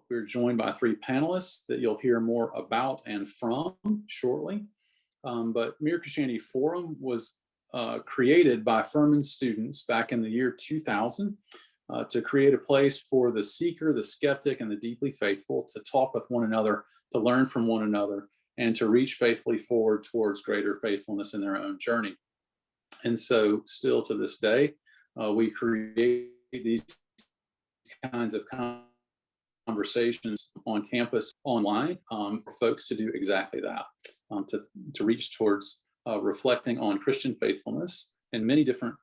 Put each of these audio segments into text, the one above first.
we're joined by three panelists that you'll hear more about and from shortly. But Mere Christianity Forum was created by Furman students back in the year 2000 to create a place for the seeker, the skeptic, and the deeply faithful to talk with one another, to learn from one another, and to reach faithfully forward towards greater faithfulness in their own journey. And so still to this day, we create these kinds of conversations on campus online for folks to do exactly that, to reach towards reflecting on Christian faithfulness in many different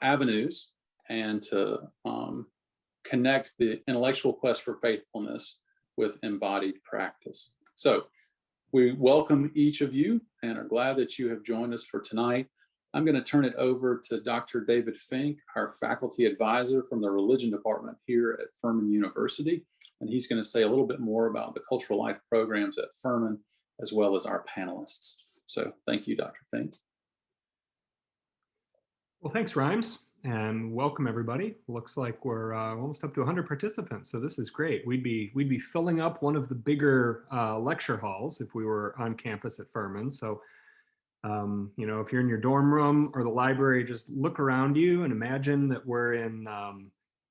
avenues, and to connect the intellectual quest for faithfulness with embodied practice. So we welcome each of you and are glad that you have joined us for tonight. I'm going to turn it over to Dr. David Fink, our faculty advisor from the religion department here at Furman University. And he's going to say a little bit more about the cultural life programs at Furman, as well as our panelists. So thank you, Dr. Fink. Well, thanks, Rhymes, and welcome everybody. Looks like we're almost up to 100 participants, so this is great. We'd be filling up one of the bigger lecture halls if we were on campus at Furman. So, you know, if you're in your dorm room or the library, just look around you and imagine that we're in,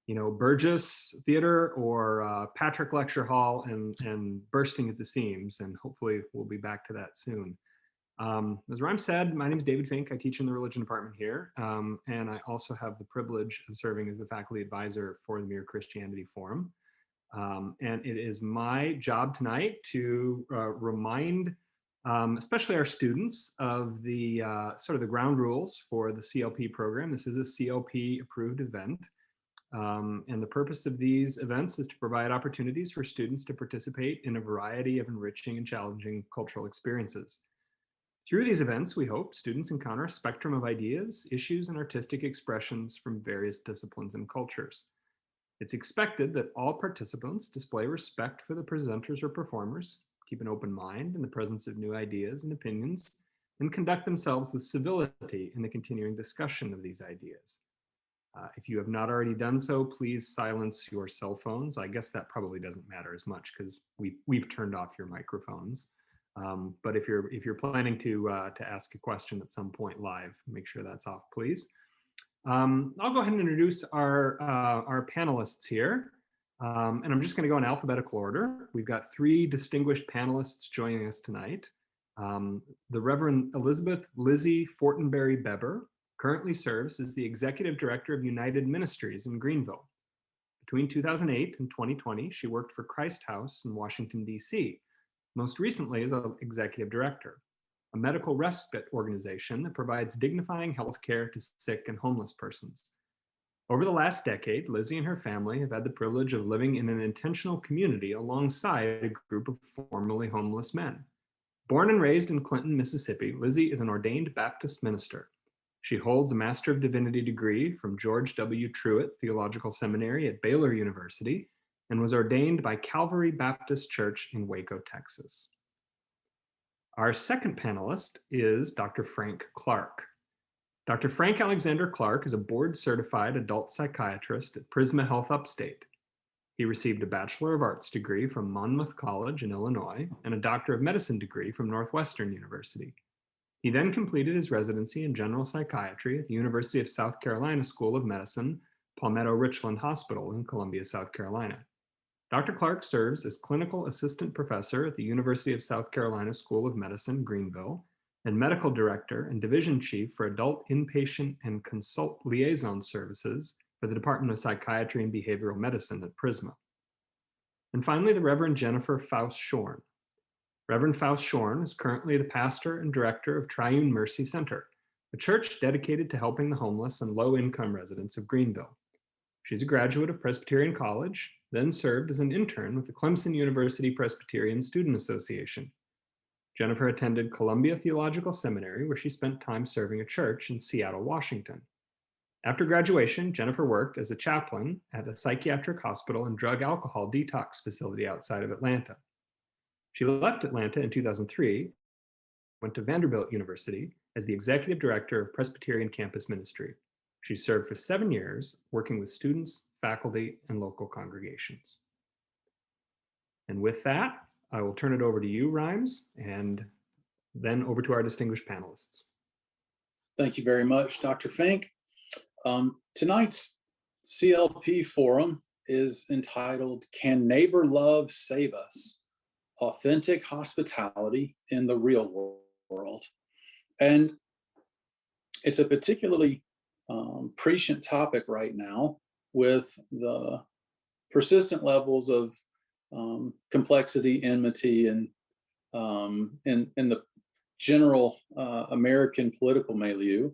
you know, Burgess Theater or Patrick Lecture Hall and bursting at the seams, and hopefully we'll be back to that soon. As Rhyme said, my name is David Fink. I teach in the religion department here, and I also have the privilege of serving as the faculty advisor for the Mere Christianity Forum. And it is my job tonight to remind especially our students of the sort of the ground rules for the CLP program. This is a CLP approved event. And the purpose of these events is to provide opportunities for students to participate in a variety of enriching and challenging cultural experiences. Through these events, we hope students encounter a spectrum of ideas, issues, and artistic expressions from various disciplines and cultures. It's expected that all participants display respect for the presenters or performers, keep an open mind in the presence of new ideas and opinions, and conduct themselves with civility in the continuing discussion of these ideas. If you have not already done so, please silence your cell phones. I guess that probably doesn't matter as much because we've turned off your microphones. But if you're planning to ask a question at some point live, make sure that's off, please. I'll go ahead and introduce our panelists here. And I'm just going to go in alphabetical order. We've got three distinguished panelists joining us tonight. The Reverend Elizabeth Lizzie Bebber currently serves as the Executive Director of United Ministries in Greenville. Between 2008 and 2020, she worked for Christ House in Washington, D.C., most recently as an Executive Director, a medical respite organization that provides dignifying health care to sick and homeless persons. Over the last decade, Lizzie and her family have had the privilege of living in an intentional community alongside a group of formerly homeless men. Born and raised in Clinton, Mississippi, Lizzie is an ordained Baptist minister. She holds a Master of Divinity degree from George W. Truett Theological Seminary at Baylor University and was ordained by Calvary Baptist Church in Waco, Texas. Our second panelist is Dr. Frank Clark. Dr. Frank Alexander Clark is a board-certified adult psychiatrist at Prisma Health Upstate. He received a Bachelor of Arts degree from Monmouth College in Illinois and a Doctor of Medicine degree from Northwestern University. He then completed his residency in general psychiatry at the University of South Carolina School of Medicine, Palmetto Richland Hospital in Columbia, South Carolina. Dr. Clark serves as clinical assistant professor at the University of South Carolina School of Medicine, Greenville, and medical director and division chief for adult inpatient and consult liaison services for the Department of Psychiatry and Behavioral Medicine at Prisma. And finally, the Reverend Jennifer Fouse-Sheorn. Reverend Faust-Sheorn is currently the pastor and director of Triune Mercy Center, a church dedicated to helping the homeless and low-income residents of Greenville. She's a graduate of Presbyterian College, then served as an intern with the Clemson University Presbyterian Student Association. Jennifer attended Columbia Theological Seminary, where she spent time serving a church in Seattle, Washington. After graduation, Jennifer worked as a chaplain at a psychiatric hospital and drug alcohol detox facility outside of Atlanta. She left Atlanta in 2003, went to Vanderbilt University as the executive director of Presbyterian Campus Ministry. She served for 7 years, working with students, faculty, and local congregations. And with that, I will turn it over to you, Rhymes, and then over to our distinguished panelists. Thank you very much, Dr. Fink. Tonight's CLP forum is entitled, Can Neighbor Love Save Us? Authentic Hospitality in the Real World. And it's a particularly prescient topic right now with the persistent levels of complexity, enmity, and in the general American political milieu.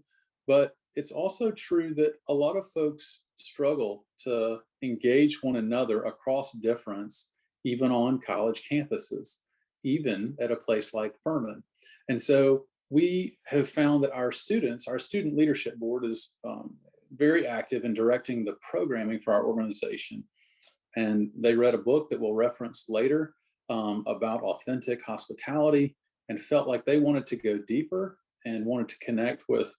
But it's also true that a lot of folks struggle to engage one another across difference, even on college campuses, even at a place like Furman. And so we have found that our student leadership board is very active in directing the programming for our organization. And they read a book that we'll reference later about authentic hospitality, and felt like they wanted to go deeper and wanted to connect with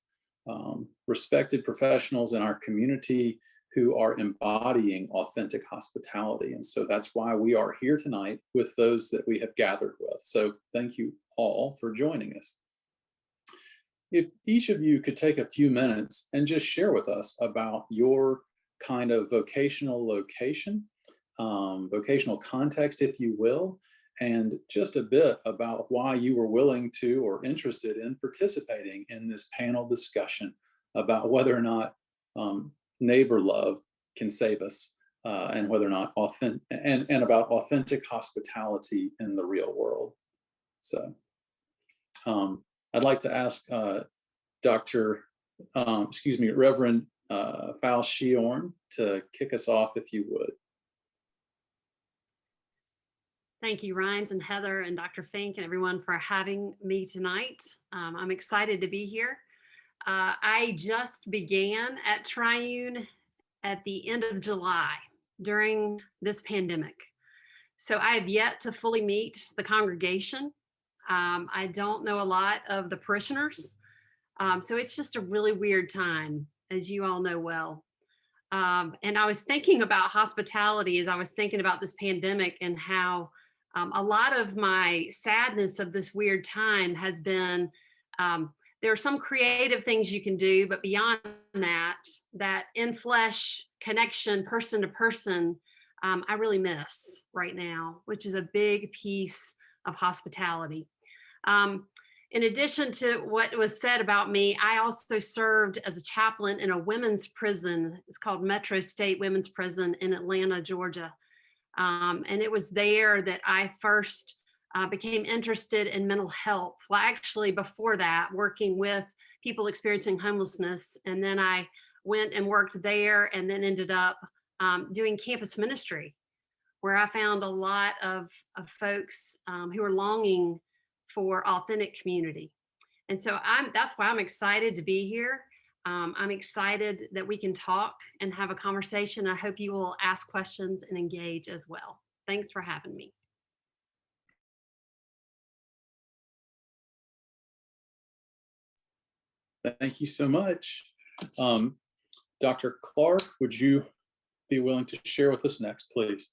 respected professionals in our community who are embodying authentic hospitality. And so that's why we are here tonight with those that we have gathered with. So thank you all for joining us. If each of you could take a few minutes and just share with us about your kind of vocational location, vocational context, if you will, and just a bit about why you were willing to or interested in participating in this panel discussion about whether or not neighbor love can save us, and whether or not and about authentic hospitality in the real world. So I'd like to ask Reverend Faust-Sheorn to kick us off, if you would. Thank you, Rhymes and Heather and Dr. Fink and everyone for having me tonight. I'm excited to be here. I just began at Triune at the end of July during this pandemic. So I have yet to fully meet the congregation. I don't know a lot of the parishioners. So it's just a really weird time, as you all know well. And I was thinking about hospitality as I was thinking about this pandemic, and how a lot of my sadness of this weird time has been, there are some creative things you can do, but beyond that in flesh connection, person to person, I really miss right now, which is a big piece of hospitality. In addition to what was said about me, I also served as a chaplain in a women's prison. It's called Metro State Women's Prison in Atlanta, Georgia. And it was there that I first became interested in mental health. Well, actually, before that, working with people experiencing homelessness. And then I went and worked there, and then ended up doing campus ministry, where I found a lot of folks who are longing for authentic community. And so that's why I'm excited to be here. I'm excited that we can talk and have a conversation. I hope you will ask questions and engage as well. Thanks for having me. Thank you so much. Dr. Clark, would you be willing to share with us next, please?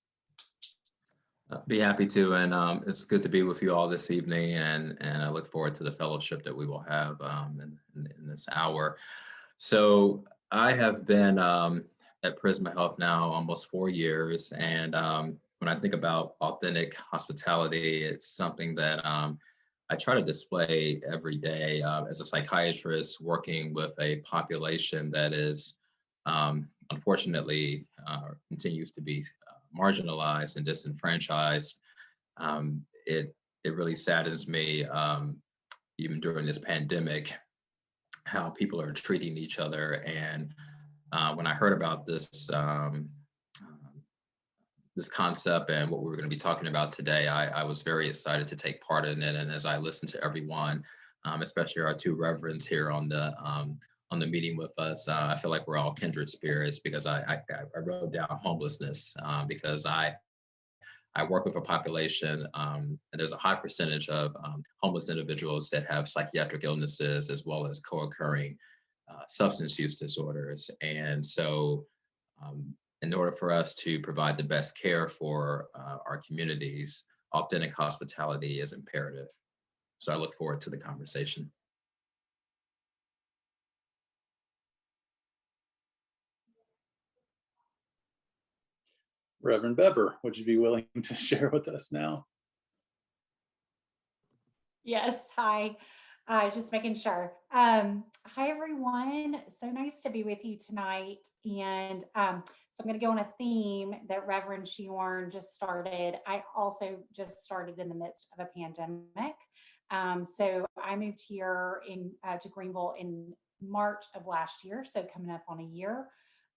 Be happy to, and it's good to be with you all this evening, and I look forward to the fellowship that we will have in this hour. So I have been at Prisma Health now almost 4 years, and when I think about authentic hospitality, it's something that I try to display every day as a psychiatrist working with a population that is unfortunately continues to be marginalized and disenfranchised. It really saddens me, even during this pandemic, how people are treating each other. And when I heard about this this concept and what we were going to be talking about today, I was very excited to take part in it. And as I listened to everyone, especially our two reverends here on the meeting with us, I feel like we're all kindred spirits, because I wrote down homelessness because I work with a population, and there's a high percentage of homeless individuals that have psychiatric illnesses as well as co-occurring substance use disorders. And so in order for us to provide the best care for our communities, authentic hospitality is imperative. So I look forward to the conversation. Reverend Bebber, would you be willing to share with us now? Yes, hi. Just making sure. Hi, everyone. So nice to be with you tonight. And so I'm going to go on a theme that Reverend Sheorn just started. I also just started in the midst of a pandemic. So I moved here to Greenville in March of last year, so coming up on a year,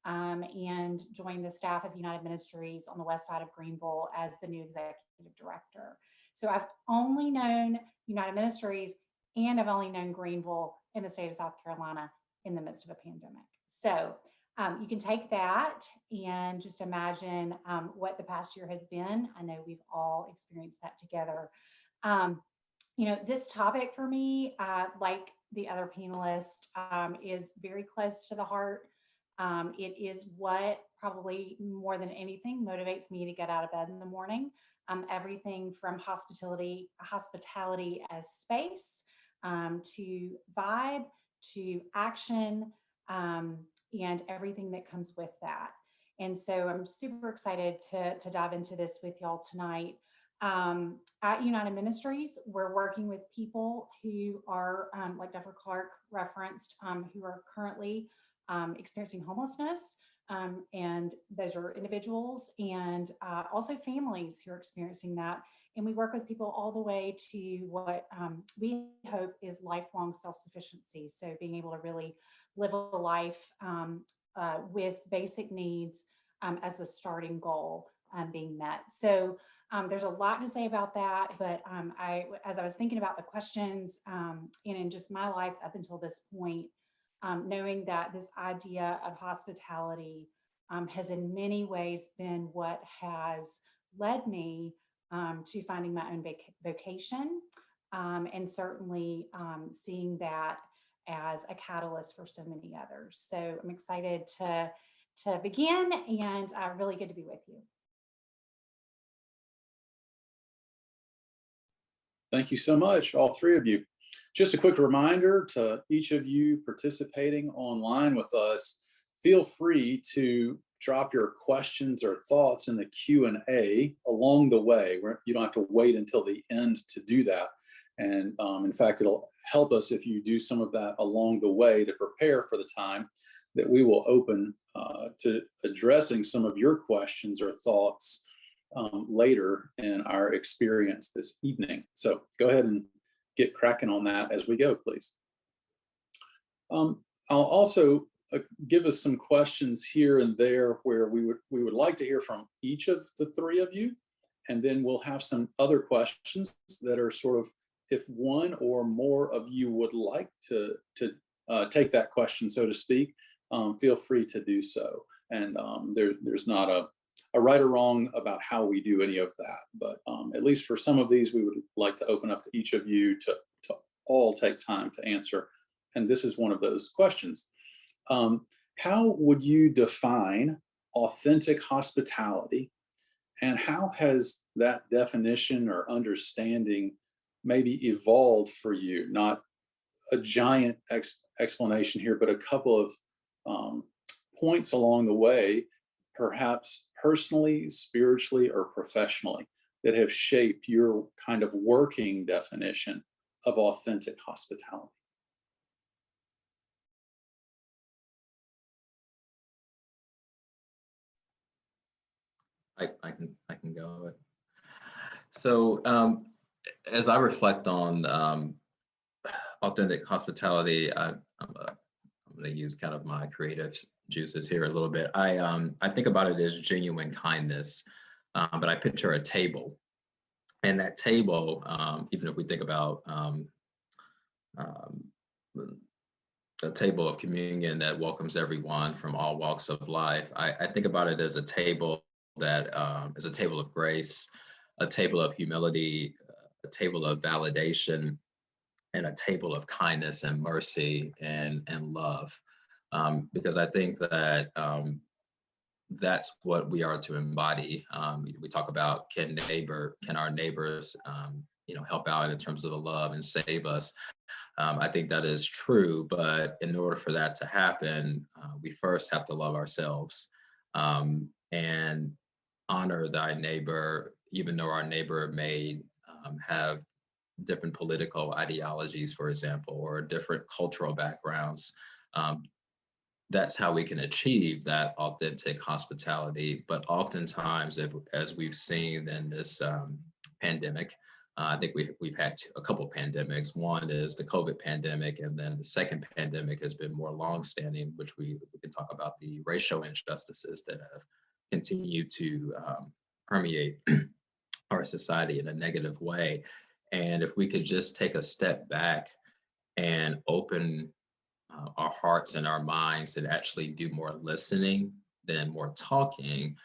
and joined the staff of United Ministries on the west side of Greenville as the new executive director. So I've only known United Ministries and I've only known Greenville in the state of South Carolina in the midst of a pandemic. So you can take that and just imagine what the past year has been. I know we've all experienced that together. This topic for me, like the other panelists, is very close to the heart. It is what probably more than anything motivates me to get out of bed in the morning. Everything from hospitality as space, to vibe, to action, and everything that comes with that. And so I'm super excited to dive into this with y'all tonight. At United Ministries, we're working with people who are, like Dr. Clark referenced, who are currently experiencing homelessness. And those are individuals and also families who are experiencing that. And we work with people all the way to what we hope is lifelong self-sufficiency. So being able to really live a life with basic needs as the starting goal being met. So there's a lot to say about that, but as I was thinking about the questions and in just my life up until this point, knowing that this idea of hospitality has in many ways been what has led me to finding my own vocation, and certainly seeing that as a catalyst for so many others. So I'm excited to begin, and really good to be with you. Thank you so much, all three of you. Just a quick reminder to each of you participating online with us, feel free to drop your questions or thoughts in the Q&A along the way. You don't have to wait until the end to do that. And in fact, it'll help us if you do some of that along the way to prepare for the time that we will open to addressing some of your questions or thoughts later in our experience this evening. So go ahead and get cracking on that as we go, please. I'll also give us some questions here and there where we would like to hear from each of the three of you, and then we'll have some other questions that are sort of, if one or more of you would like to take that question, so to speak, feel free to do so. And there's not a right or wrong about how we do any of that, but at least for some of these, we would like to open up to each of you to all take time to answer. And this is one of those questions. How would you define authentic hospitality, and how has that definition or understanding maybe evolved for you? Not a giant explanation here, but a couple of points along the way, perhaps personally, spiritually, or professionally, that have shaped your kind of working definition of authentic hospitality. I can go. So as I reflect on authentic hospitality, I'm going to use kind of my creative juices here a little bit. I think about it as genuine kindness, but I picture a table, and that table, even if we think about a table of communion that welcomes everyone from all walks of life, I think about it as a table that is a table of grace, a table of humility, a table of validation, and a table of kindness and mercy and love. Because I think that that's what we are to embody. We talk about can our neighbors, help out in terms of the love and save us. I think that is true, but in order for that to happen, we first have to love ourselves, and honor thy neighbor, even though our neighbor may have different political ideologies, for example, or different cultural backgrounds. That's how we can achieve that authentic hospitality. But oftentimes, as we've seen in this pandemic, I think we've had a couple of pandemics. One is the COVID pandemic, and then the second pandemic has been more longstanding, which we can talk about the racial injustices that have continued to permeate our society in a negative way. And if we could just take a step back and open our hearts and our minds and actually do more listening than more talking,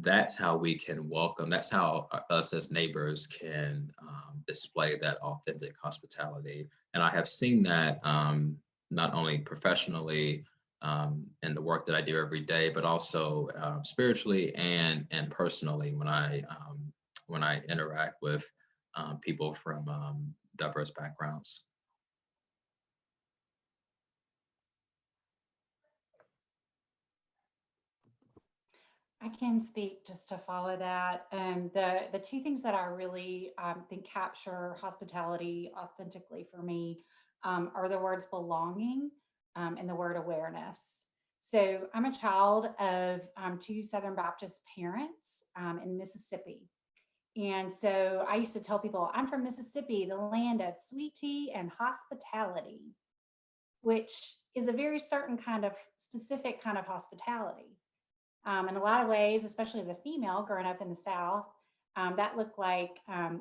that's how we can welcome, that's how us as neighbors can display that authentic hospitality. And I have seen that not only professionally in the work that I do every day, but also spiritually and personally when I interact with people from diverse backgrounds. I can speak just to follow that. The two things that I really think capture hospitality authentically for me are the words belonging and the word awareness. So I'm a child of two Southern Baptist parents in Mississippi. And so I used to tell people, I'm from Mississippi, the land of sweet tea and hospitality, which is a very certain kind of specific kind of hospitality. In a lot of ways, especially as a female growing up in the South, that looked like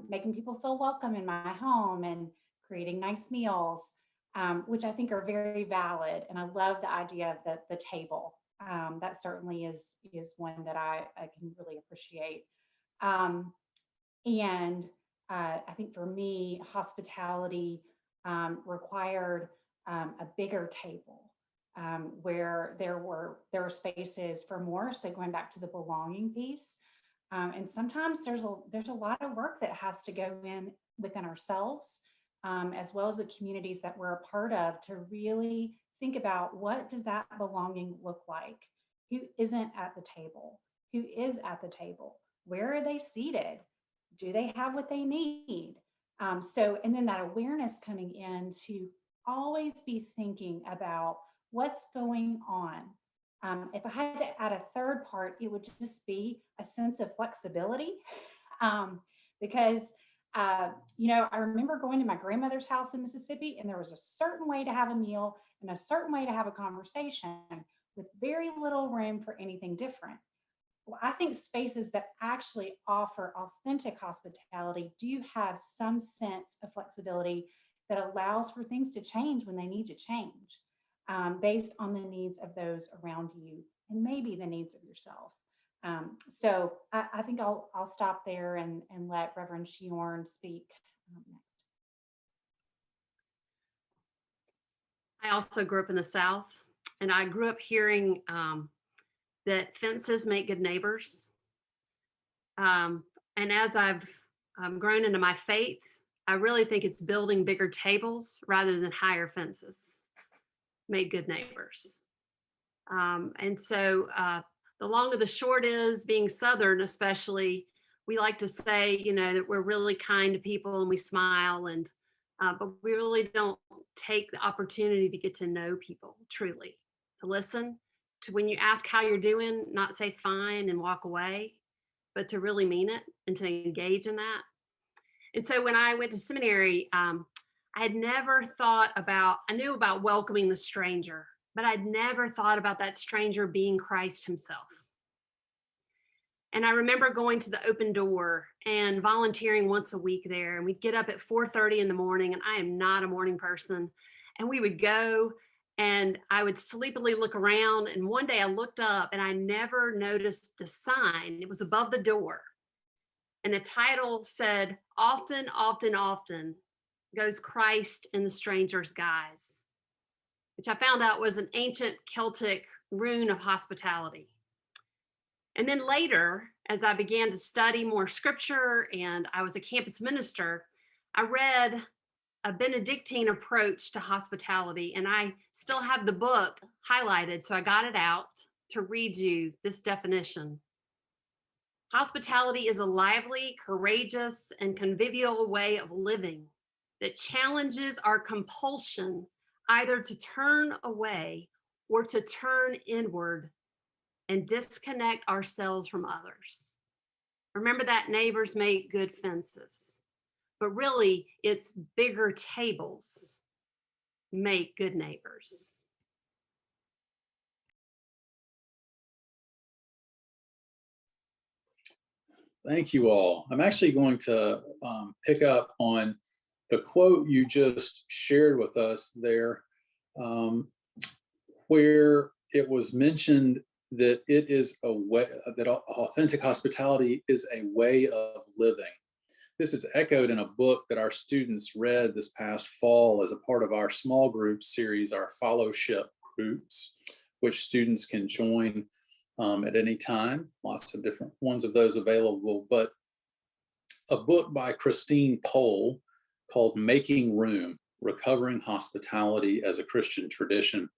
making people feel welcome in my home and creating nice meals, which I think are very valid. And I love the idea of the table. That certainly is one that I can really appreciate. And I think for me, hospitality required a bigger table. Where there were spaces for more. So going back to the belonging piece, and sometimes there's a lot of work that has to go in within ourselves, as well as the communities that we're a part of, to really think about what does that belonging look like? Who isn't at the table? Who is at the table? Where are they seated? Do they have what they need? And then that awareness coming in to always be thinking about what's going on. If I had to add a third part, it would just be a sense of flexibility. Because, I remember going to my grandmother's house in Mississippi, and there was a certain way to have a meal and a certain way to have a conversation with very little room for anything different. Well, I think spaces that actually offer authentic hospitality do have some sense of flexibility that allows for things to change when they need to change. Based on the needs of those around you and maybe the needs of yourself. So I think I'll stop there and let Reverend Sheorn speak next. I also grew up in the South, and I grew up hearing that fences make good neighbors. And as I've grown into my faith, I really think it's building bigger tables rather than higher fences make good neighbors. And so the long of the short is, being Southern especially, we like to say, that we're really kind to people and we smile, and but we really don't take the opportunity to get to know people truly, to listen, to when you ask how you're doing, not say fine and walk away, but to really mean it and to engage in that. And so when I went to seminary, I had never thought about, I knew about welcoming the stranger, but I'd never thought about that stranger being Christ himself. And I remember going to the open door and volunteering once a week there. And we'd get up at 4:30 in the morning, and I am not a morning person. And we would go, and I would sleepily look around. And one day I looked up and I never noticed the sign. It was above the door. And the title said, "Often, often, often goes Christ in the stranger's guise," which I found out was an ancient Celtic rune of hospitality. And then later, as I began to study more scripture and I was a campus minister, I read a Benedictine approach to hospitality, and I still have the book highlighted, so I got it out to read you this definition. Hospitality is a lively, courageous, and convivial way of living that challenges our compulsion either to turn away or to turn inward and disconnect ourselves from others. Remember that neighbors make good fences, but really it's bigger tables make good neighbors. Thank you all. I'm actually going to pick up on the quote you just shared with us there, where it was mentioned that it is a way, that authentic hospitality is a way of living. This is echoed in a book that our students read this past fall as a part of our small group series, our fellowship groups, which students can join at any time. Lots of different ones of those available, but a book by Christine Pohl called Making Room, Recovering Hospitality as a Christian Tradition.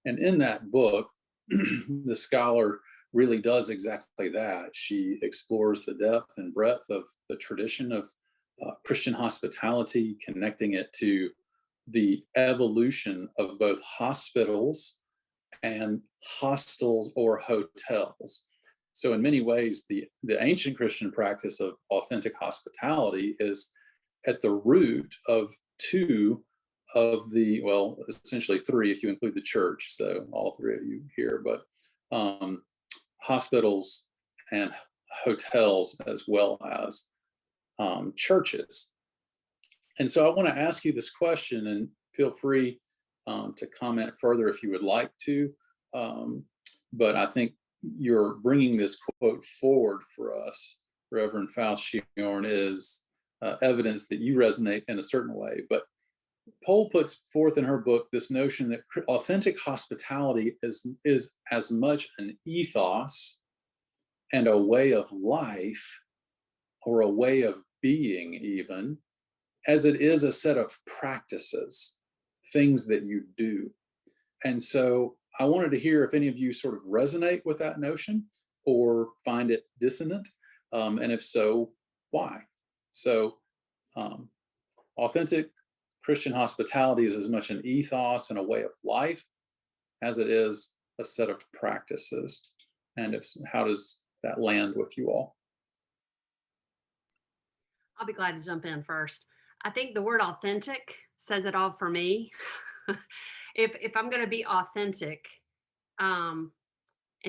And in that book, the scholar really does exactly that. She explores the depth and breadth of the tradition of Christian hospitality, connecting it to the evolution of both hospitals and hostels or hotels. So in many ways, the ancient Christian practice of authentic hospitality is at the root of two of the, well, essentially three if you include the church, so all three of you here, but hospitals and hotels as well as churches. And so I want to ask you this question, and feel free to comment further if you would like to. But I think you're bringing this quote forward for us, Reverend Faust-Sheorn, is evidence that you resonate in a certain way. But Pohl puts forth in her book this notion that authentic hospitality is as much an ethos and a way of life, or a way of being even, as it is a set of practices, things that you do. And so I wanted to hear if any of you sort of resonate with that notion or find it dissonant, and if so, why? So authentic Christian hospitality is as much an ethos and a way of life as it is a set of practices. And if, how does that land with you all? I'll be glad to jump in first. I think the word authentic says it all for me. If I'm going to be authentic and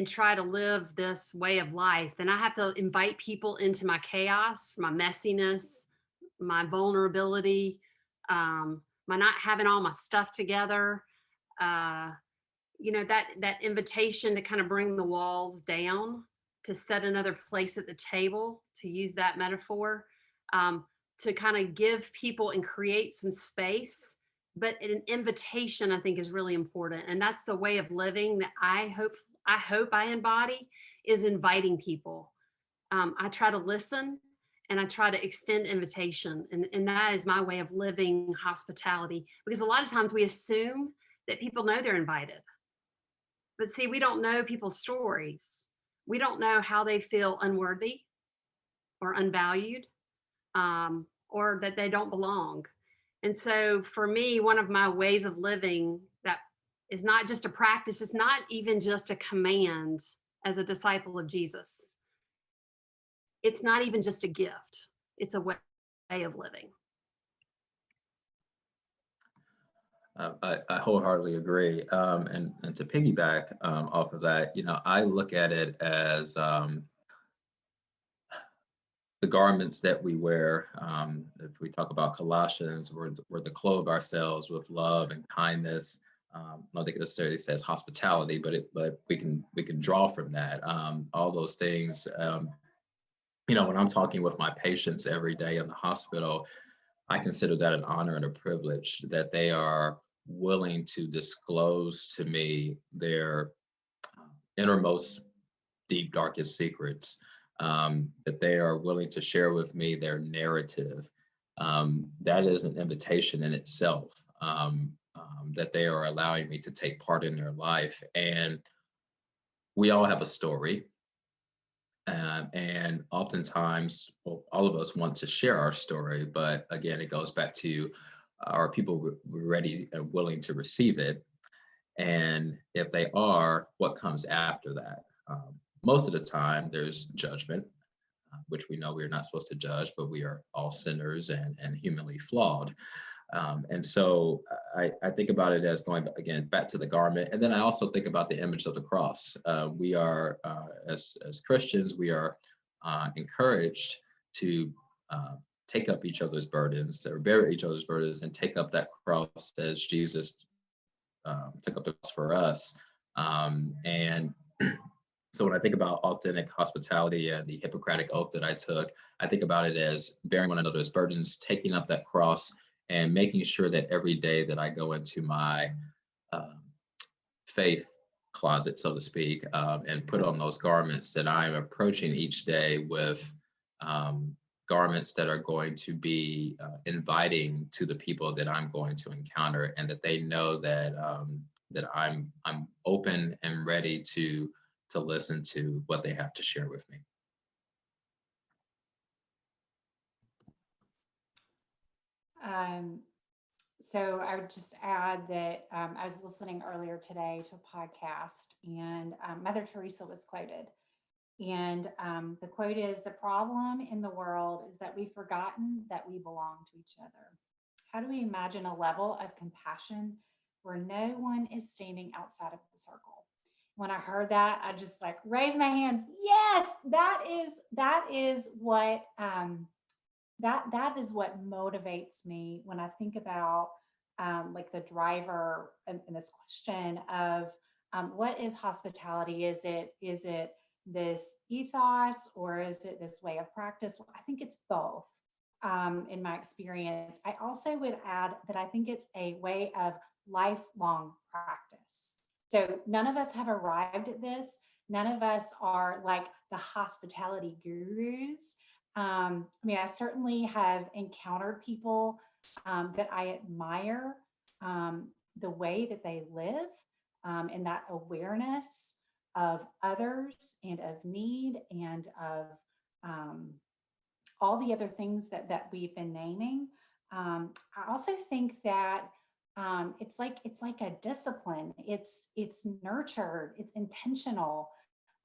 try to live this way of life, then I have to invite people into my chaos, my messiness, my vulnerability, my not having all my stuff together. You know, that invitation to kind of bring the walls down, to set another place at the table, to use that metaphor, to kind of give people and create some space. But an invitation, I think, is really important. And that's the way of living that I hope I embody, is inviting people. I try to listen and I try to extend invitation. And that is my way of living hospitality, because a lot of times we assume that people know they're invited. But see, we don't know people's stories. We don't know how they feel unworthy or unvalued, or that they don't belong. And so for me, one of my ways of living that is not just a practice, it's not even just a command as a disciple of Jesus. It's not even just a gift, it's a way of living. I wholeheartedly agree. And to piggyback off of that, you know, I look at it as the garments that we wear. If we talk about Colossians, we're to clothe ourselves with love and kindness. I don't think it necessarily says hospitality, but we can draw from that. All those things. You know, when I'm talking with my patients every day in the hospital, I consider that an honor and a privilege that they are willing to disclose to me their innermost deep, darkest secrets, that they are willing to share with me their narrative. That is an invitation in itself, that they are allowing me to take part in their life. And we all have a story. And oftentimes, well, all of us want to share our story, but again, it goes back to, are people ready and willing to receive it? And if they are, what comes after that? Most of the time, there's judgment, which we know we're not supposed to judge, but we are all sinners and humanly flawed. And so I think about it as going, again, back to the garment. And then I also think about the image of the cross. We are, as Christians, we are encouraged to take up each other's burdens, or bear each other's burdens, and take up that cross as Jesus took up the cross for us. And so when I think about authentic hospitality and the Hippocratic oath that I took, I think about it as bearing one another's burdens, taking up that cross, and making sure that every day that I go into my faith closet, so to speak, and put on those garments, that I'm approaching each day with garments that are going to be inviting to the people that I'm going to encounter, and that they know that that I'm open and ready to listen to what they have to share with me. So I would just add that I was listening earlier today to a podcast, and Mother Teresa was quoted. And the quote is, "The problem in the world is that we've forgotten that we belong to each other. How do we imagine a level of compassion where no one is standing outside of the circle?" When I heard that, I just like raised my hands. Yes, that is what that is what motivates me when I think about like the driver in this question of what is hospitality? Is it this ethos, or is it this way of practice? I think it's both. In my experience, I also would add that I think it's a way of lifelong practice. So none of us have arrived at this. None of us are like the hospitality gurus. I mean, I certainly have encountered people that I admire, the way that they live, and that awareness of others and of need, and of all the other things that we've been naming. I also think that it's like a discipline. It's nurtured. It's intentional.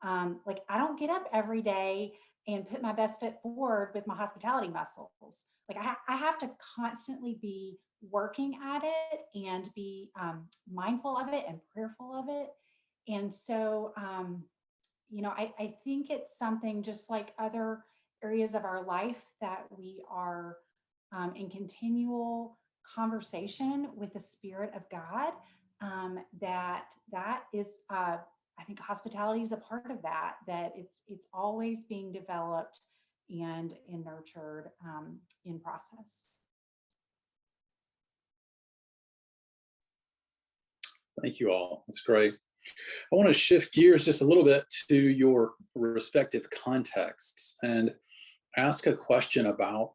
Like I don't get up every day and put my best foot forward with my hospitality muscles. Like I have to constantly be working at it and be mindful of it and prayerful of it. And so, I think it's something just like other areas of our life that we are in continual conversation with the Spirit of God. That is, I think hospitality is a part of that. That it's always being developed and nurtured in process. Thank you all. That's great. I want to shift gears just a little bit to your respective contexts and ask a question about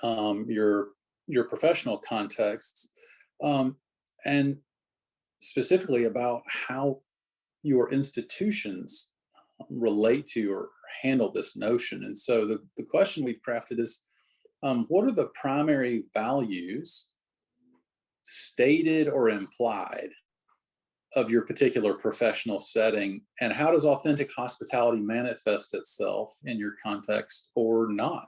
your professional contexts, and specifically about how your institutions relate to or handle this notion. And so the question we've crafted is, what are the primary values, stated or implied, of your particular professional setting, and how does authentic hospitality manifest itself in your context or not?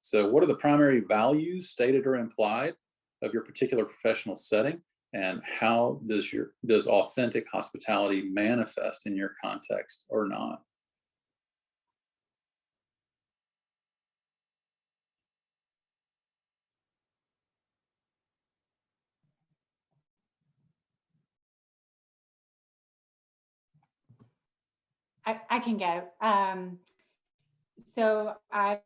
So what are the primary values, stated or implied, of your particular professional setting, and how does authentic hospitality manifest in your context or not? I can go. So I've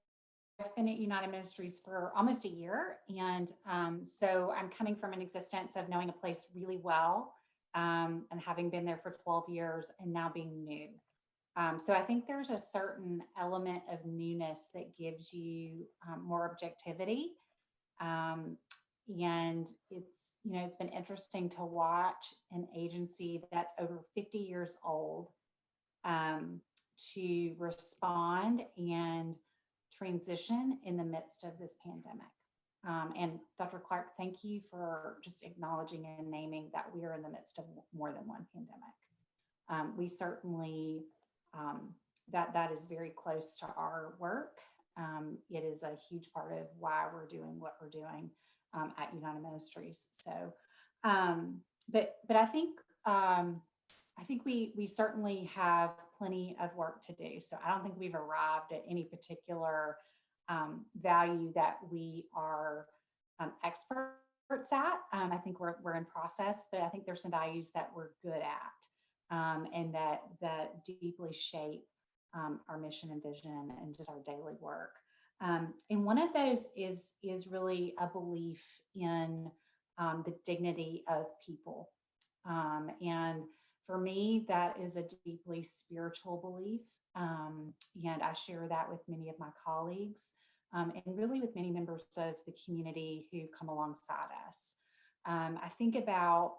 been at United Ministries for almost a year. And so I'm coming from an existence of knowing a place really well and having been there for 12 years and now being new. So I think there's a certain element of newness that gives you more objectivity. And it's been interesting to watch an agency that's over 50 years old to respond and transition in the midst of this pandemic. And Dr. Clark, thank you for just acknowledging and naming that we are in the midst of more than one pandemic. We certainly, that is very close to our work. It is a huge part of why we're doing what we're doing at United Ministries. So, but I think we certainly have plenty of work to do. So I don't think we've arrived at any particular value that we are experts at. I think we're in process, but I think there's some values that we're good at and that deeply shape our mission and vision and just our daily work. And one of those is really a belief in the dignity of people. And for me, that is a deeply spiritual belief. And I share that with many of my colleagues and really with many members of the community who come alongside us. I think about,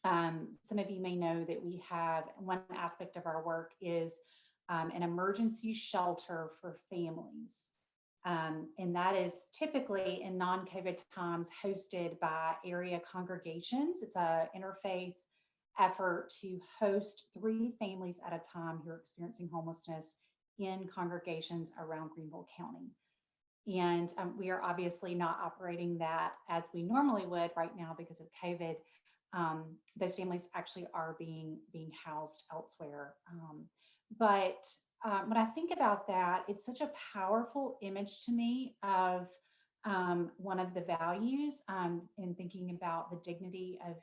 some of you may know that we have one aspect of our work is an emergency shelter for families. And that is typically in non-COVID times hosted by area congregations. It's an interfaith effort to host 3 families at a time who are experiencing homelessness in congregations around Greenville County. And we are obviously not operating that as we normally would right now because of COVID. Those families actually are being housed elsewhere. But when I think about that, it's such a powerful image to me of one of the values in thinking about the dignity of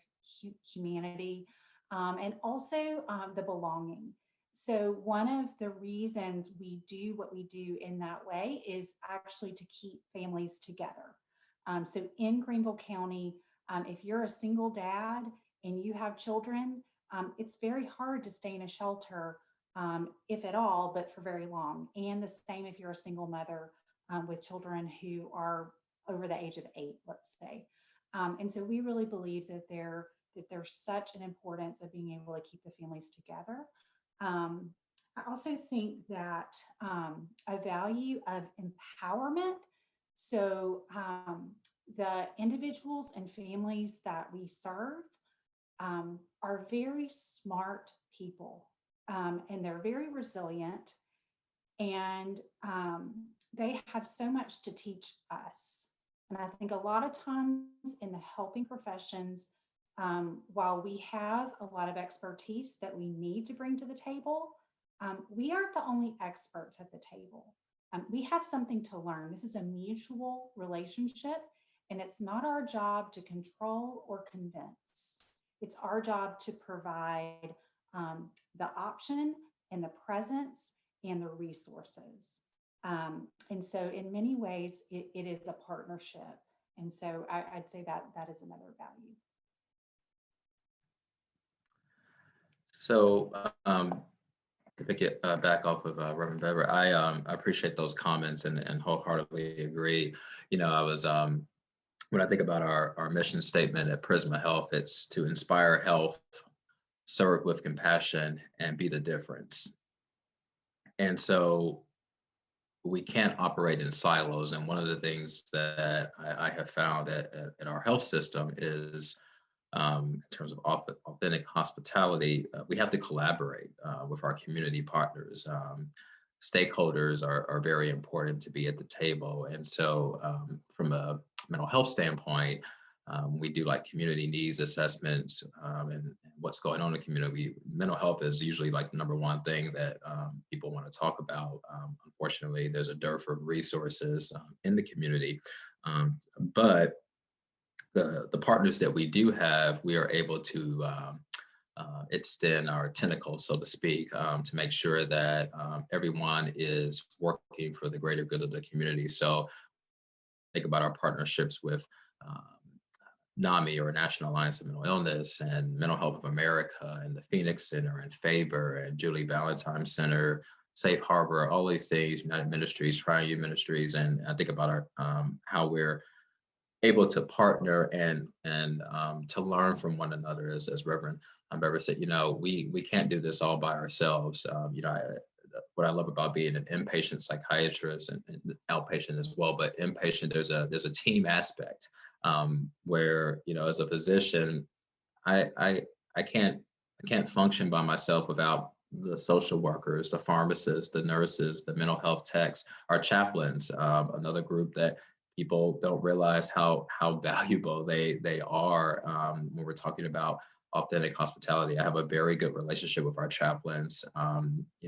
humanity and also the belonging. So one of the reasons we do what we do in that way is actually to keep families together. So in Greenville County, if you're a single dad and you have children, it's very hard to stay in a shelter, if at all, but for very long. And the same if you're a single mother with children who are over the age of 8, let's say. And so we really believe that there's such an importance of being able to keep the families together. I also think that a value of empowerment. So the individuals and families that we serve are very smart people, and they're very resilient, and they have so much to teach us. And I think a lot of times in the helping professions, while we have a lot of expertise that we need to bring to the table, we aren't the only experts at the table. We have something to learn. This is a mutual relationship, and it's not our job to control or convince. It's our job to provide the option and the presence and the resources. And so in many ways, it is a partnership. And so I'd say that is another value. So to pick it back off of Reverend Bebber, I appreciate those comments and wholeheartedly agree. I was, when I think about our mission statement at Prisma Health, it's to inspire health, serve with compassion, and be the difference. And so we can't operate in silos. And one of the things that I have found at our health system is in terms of authentic hospitality, we have to collaborate with our community partners. Stakeholders are very important to be at the table. And so from a mental health standpoint, we do like community needs assessments and what's going on in the community. Mental health is usually like the number one thing that people want to talk about. Unfortunately, there's a dearth of resources in the community, but the partners that we do have, we are able to extend our tentacles, so to speak, to make sure that everyone is working for the greater good of the community. So think about our partnerships with NAMI, or National Alliance of Mental Illness, and Mental Health of America, and the Phoenix Center, and Faber, and Julie Valentine Center, Safe Harbor, all these things, United Ministries, Triune Ministries, and I think about our how we're able to partner and to learn from one another, as Reverend Bebber said. We can't do this all by ourselves. What I love about being an inpatient psychiatrist and outpatient as well, but inpatient, there's a team aspect where, as a physician, I can't function by myself without the social workers, the pharmacists, the nurses, the mental health techs, our chaplains, another group that people don't realize how valuable they are when we're talking about authentic hospitality. I have a very good relationship with our chaplains. A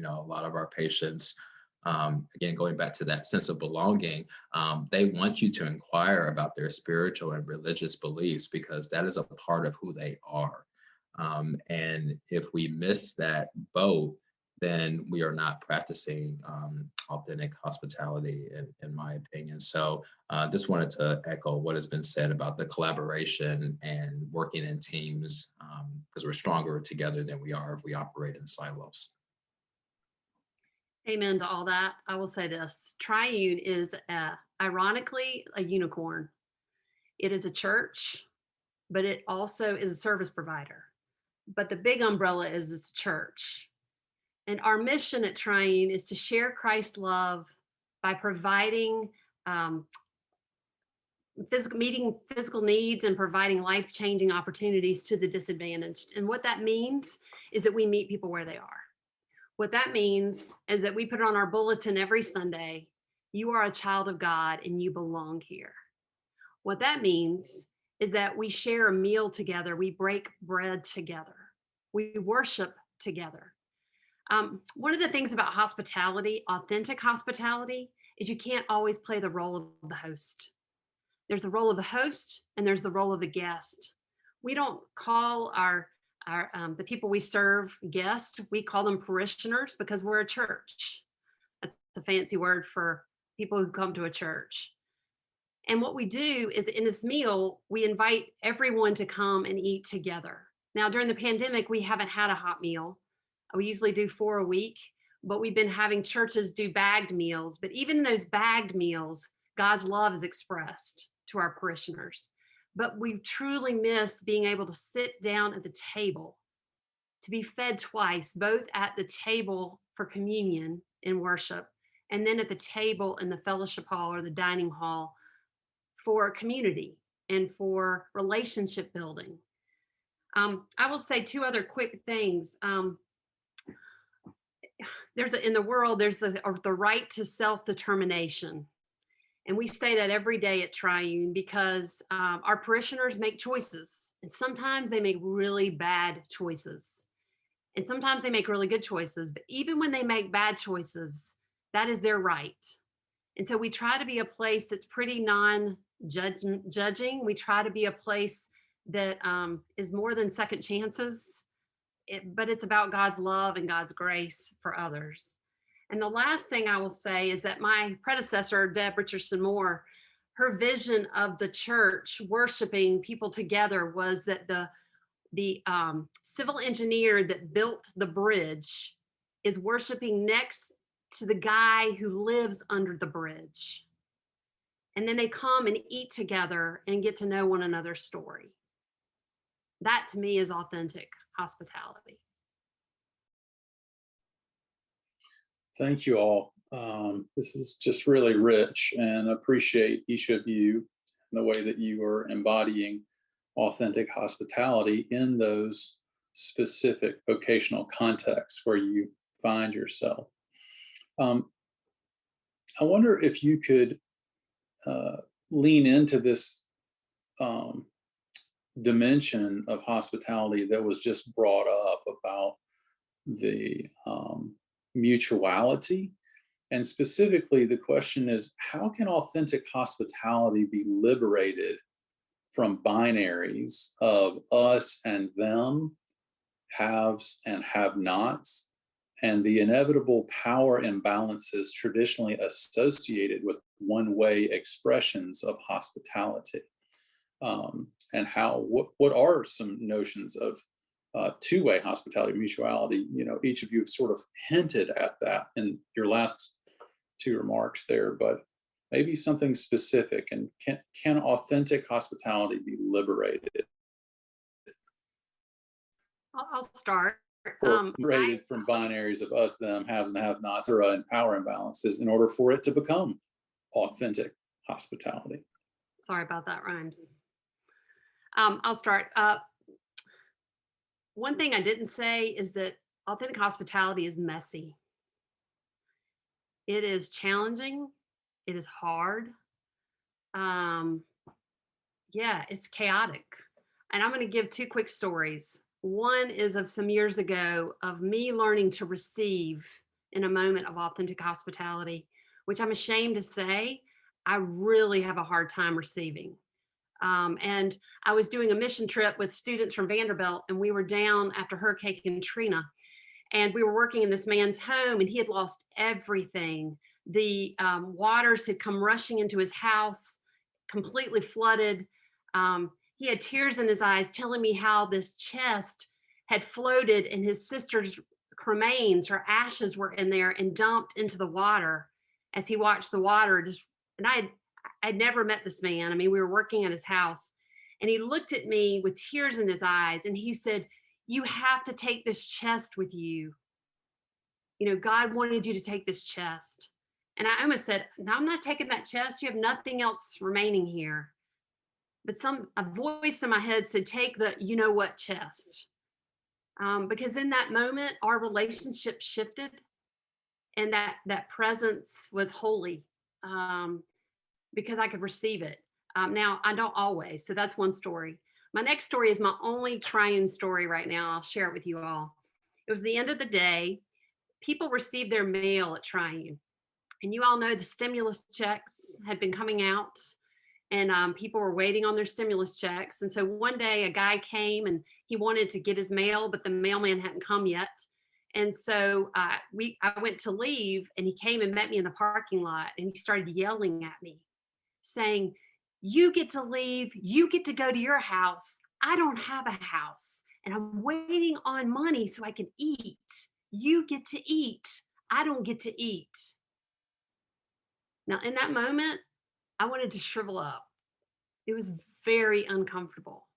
lot of our patients, again, going back to that sense of belonging, they want you to inquire about their spiritual and religious beliefs, because that is a part of who they are. And if we miss that boat, then we are not practicing authentic hospitality, in my opinion. So just wanted to echo what has been said about the collaboration and working in teams, because we're stronger together than we are if we operate in silos. Amen to all that. I will say this: Triune is ironically a unicorn. It is a church, but it also is a service provider. But the big umbrella is it's a church. And our mission at Triune is to share Christ's love by providing meeting physical needs and providing life-changing opportunities to the disadvantaged. And what that means is that we meet people where they are. What that means is that we put on our bulletin every Sunday, you are a child of God and you belong here. What that means is that we share a meal together, we break bread together, we worship together. One of the things about hospitality, authentic hospitality, is you can't always play the role of the host. There's the role of the host and there's the role of the guest. We don't call the people we serve guests, we call them parishioners, because we're a church. That's a fancy word for people who come to a church. And what we do is in this meal, we invite everyone to come and eat together. Now, during the pandemic, we haven't had a hot meal. We usually do 4 a week, but we've been having churches do bagged meals. But even in those bagged meals, God's love is expressed to our parishioners. But we truly miss being able to sit down at the table, to be fed twice, both at the table for communion and worship, and then at the table in the fellowship hall or the dining hall for community and for relationship building. I will say 2 other quick things. In the world, there's the right to self-determination. And we say that every day at Triune because our parishioners make choices. And sometimes they make really bad choices. And sometimes they make really good choices. But even when they make bad choices, that is their right. And so we try to be a place that's pretty non-judging. We try to be a place that is more than second chances. But it's about God's love and God's grace for others. And the last thing I will say is that my predecessor, Deb Richardson Moore, her vision of the church worshiping people together was that the civil engineer that built the bridge is worshiping next to the guy who lives under the bridge. And then they come and eat together and get to know one another's story. That to me is authentic hospitality. Thank you all. This is just really rich, and appreciate each of you and the way that you are embodying authentic hospitality in those specific vocational contexts where you find yourself. I wonder if you could lean into this dimension of hospitality that was just brought up about the mutuality. And specifically, the question is, how can authentic hospitality be liberated from binaries of us and them, haves and have-nots, and the inevitable power imbalances traditionally associated with one-way expressions of hospitality? and what are some notions of two-way hospitality, mutuality. Each of you have sort of hinted at that in your last two remarks there, but maybe something specific. And can authentic hospitality be liberated? I'll start. Or liberated from binaries of us, them, haves and have-nots, and power imbalances in order for it to become authentic hospitality. Sorry about that, Rhymes. I'll start. One thing I didn't say is that authentic hospitality is messy. It is challenging. It is hard. Yeah, it's chaotic. And I'm going to give two quick stories. One is of some years ago of me learning to receive in a moment of authentic hospitality, which I'm ashamed to say, I really have a hard time receiving. And I was doing a mission trip with students from Vanderbilt, and we were down after Hurricane Katrina, and we were working in this man's home, and he had lost everything. The waters had come rushing into his house, completely flooded. He had tears in his eyes telling me how this chest had floated and his sister's remains, her ashes were in there and dumped into the water as he watched the water and I'd never met this man. I mean, we were working at his house, and he looked at me with tears in his eyes and he said, "You have to take this chest with you. God wanted you to take this chest." And I almost said, "No, I'm not taking that chest. You have nothing else remaining here." But a voice in my head said, "Take the you-know-what chest." Because in that moment, our relationship shifted, and that presence was holy, because I could receive it. Now, I don't always, so that's one story. My next story is my only Triune story right now. I'll share it with you all. It was the end of the day. People received their mail at Triune. And you all know the stimulus checks had been coming out, and people were waiting on their stimulus checks. And so one day a guy came and he wanted to get his mail, but the mailman hadn't come yet. And so I went to leave, and he came and met me in the parking lot, and he started yelling at me saying, "You get to leave, you get to go to your house. I don't have a house, and I'm waiting on money so I can eat. You get to eat. I don't get to eat." Now, in that moment, I wanted to shrivel up. It was very uncomfortable.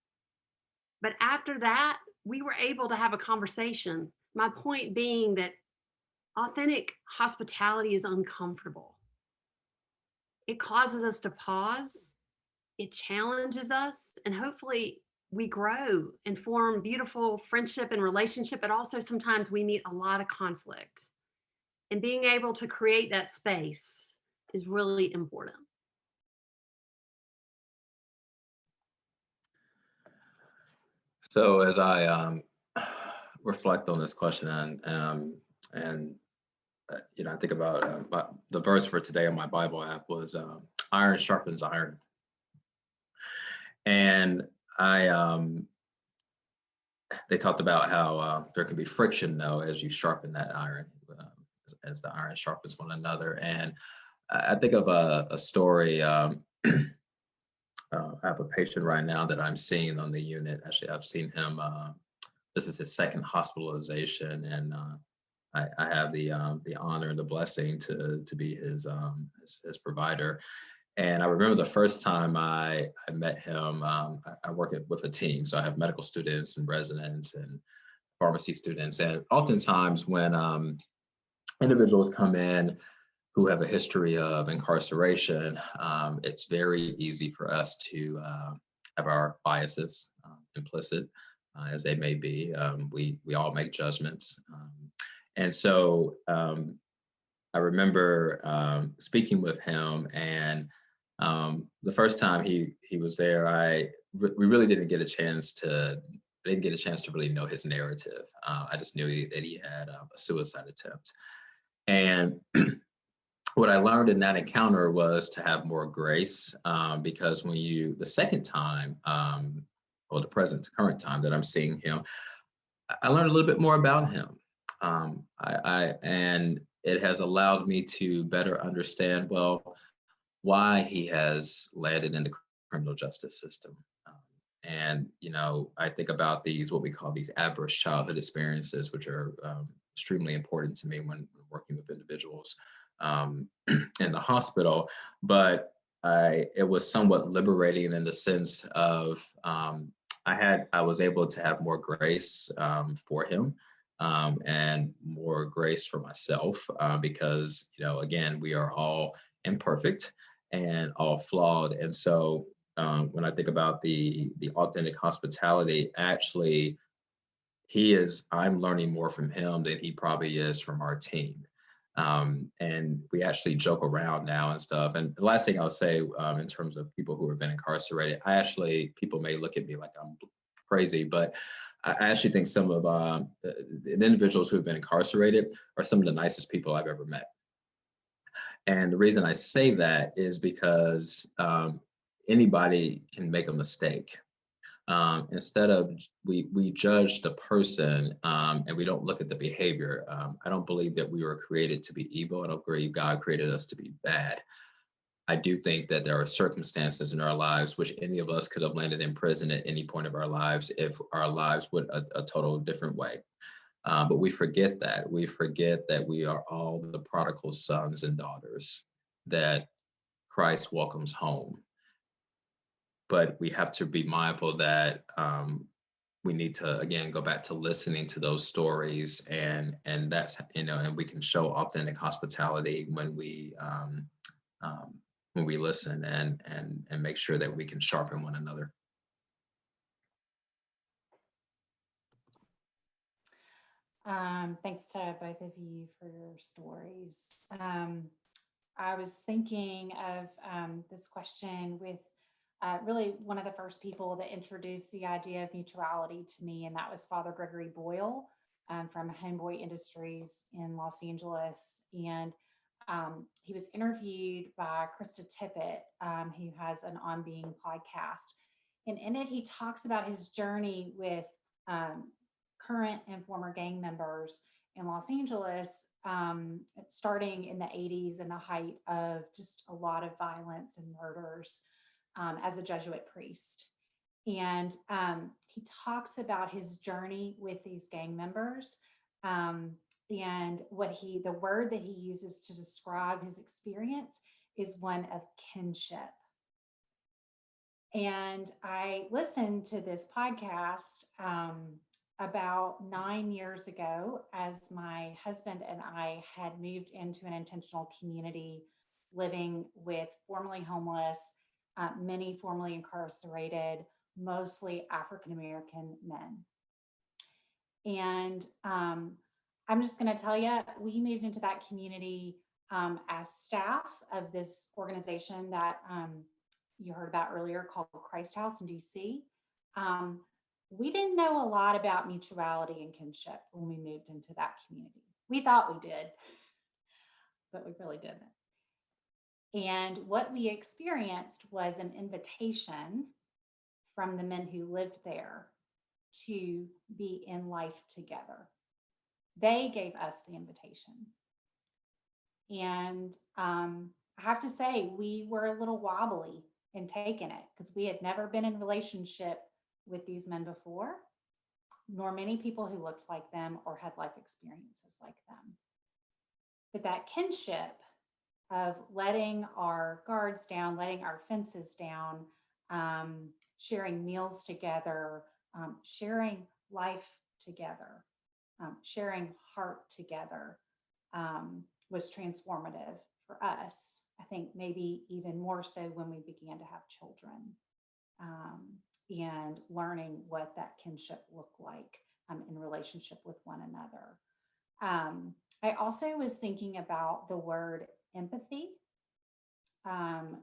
But after that, we were able to have a conversation. My point being that authentic hospitality is uncomfortable. It causes us to pause. It challenges us, and hopefully we grow and form beautiful friendship and relationship, but also sometimes we meet a lot of conflict. And being able to create that space is really important. So as I reflect on this question and I think about the verse for today on my Bible app was iron sharpens iron. And they talked about how there can be friction though as you sharpen that iron, as the iron sharpens one another. And I think of a story. I have a patient right now that I'm seeing on the unit. Actually, I've seen him. This is his second hospitalization, and I have the honor and the blessing to be his provider. And I remember the first time I met him. I work with a team, so I have medical students and residents and pharmacy students. And oftentimes when individuals come in who have a history of incarceration, it's very easy for us to have our biases implicit, as they may be. We all make judgments. And so I remember speaking with him, and the first time he was there, we really didn't get a chance to really know his narrative. I just knew that he had a suicide attempt. And what I learned in that encounter was to have more grace, because when the second time, or the current time that I'm seeing him, I learned a little bit more about him. And it has allowed me to better understand, well, why he has landed in the criminal justice system. And, you know, I think about these, what we call these adverse childhood experiences, which are extremely important to me when working with individuals in the hospital. But it was somewhat liberating in the sense of I was able to have more grace for him and more grace for myself because, you know, again, we are all imperfect and all flawed. And so when I think about the authentic hospitality, actually, I'm learning more from him than he probably is from our team. And we actually joke around now and stuff. And the last thing I'll say in terms of people who have been incarcerated, people may look at me like I'm crazy, but I actually think some of the individuals who have been incarcerated are some of the nicest people I've ever met. And the reason I say that is because anybody can make a mistake. Instead of we judge the person and we don't look at the behavior. I don't believe that we were created to be evil. I don't believe God created us to be bad. I do think that there are circumstances in our lives which any of us could have landed in prison at any point of our lives if our lives went a total different way. But we forget that. We forget that we are all the prodigal sons and daughters that Christ welcomes home. But we have to be mindful that we need to, again, go back to listening to those stories, and that's, you know, and we can show authentic hospitality when we listen and make sure that we can sharpen one another. Thanks to both of you for your stories. I was thinking of this question with really one of the first people that introduced the idea of mutuality to me, and that was Father Gregory Boyle from Homeboy Industries in Los Angeles. And he was interviewed by Krista Tippett, who has an On Being podcast. And in it, he talks about his journey with current and former gang members in Los Angeles, starting in the 80s and the height of just a lot of violence and murders as a Jesuit priest. And he talks about his journey with these gang members and the word that he uses to describe his experience is one of kinship. And I listened to this podcast about 9 years ago as my husband and I had moved into an intentional community living with formerly homeless, many formerly incarcerated, mostly African-American men. And I'm just going to tell you, we moved into that community as staff of this organization that you heard about earlier called Christ House in DC. We didn't know a lot about mutuality and kinship when we moved into that community. We thought we did, but we really didn't. And what we experienced was an invitation from the men who lived there to be in life together. They gave us the invitation. And I have to say, we were a little wobbly in taking it because we had never been in relationship with these men before, nor many people who looked like them or had life experiences like them. But that kinship of letting our guards down, letting our fences down, sharing meals together, sharing life together, sharing heart together was transformative for us. I think maybe even more so when we began to have children and learning what that kinship looked like in relationship with one another. I also was thinking about the word empathy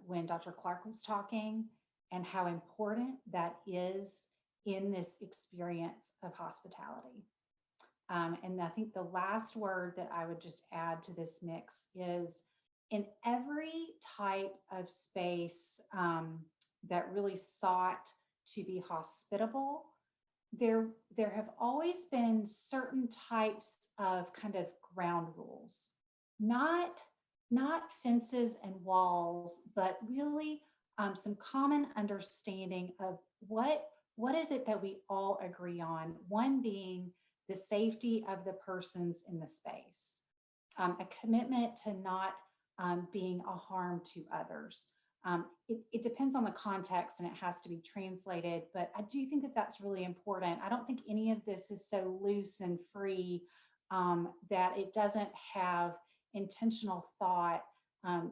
when Dr. Clark was talking and how important that is in this experience of hospitality. And I think the last word that I would just add to this mix is in every type of space that really sought to be hospitable, there have always been certain types of kind of ground rules, not fences and walls, but really some common understanding of what is it that we all agree on. One being the safety of the persons in the space, a commitment to not being a harm to others. It depends on the context and it has to be translated, but I do think that that's really important. I don't think any of this is so loose and free that it doesn't have intentional thought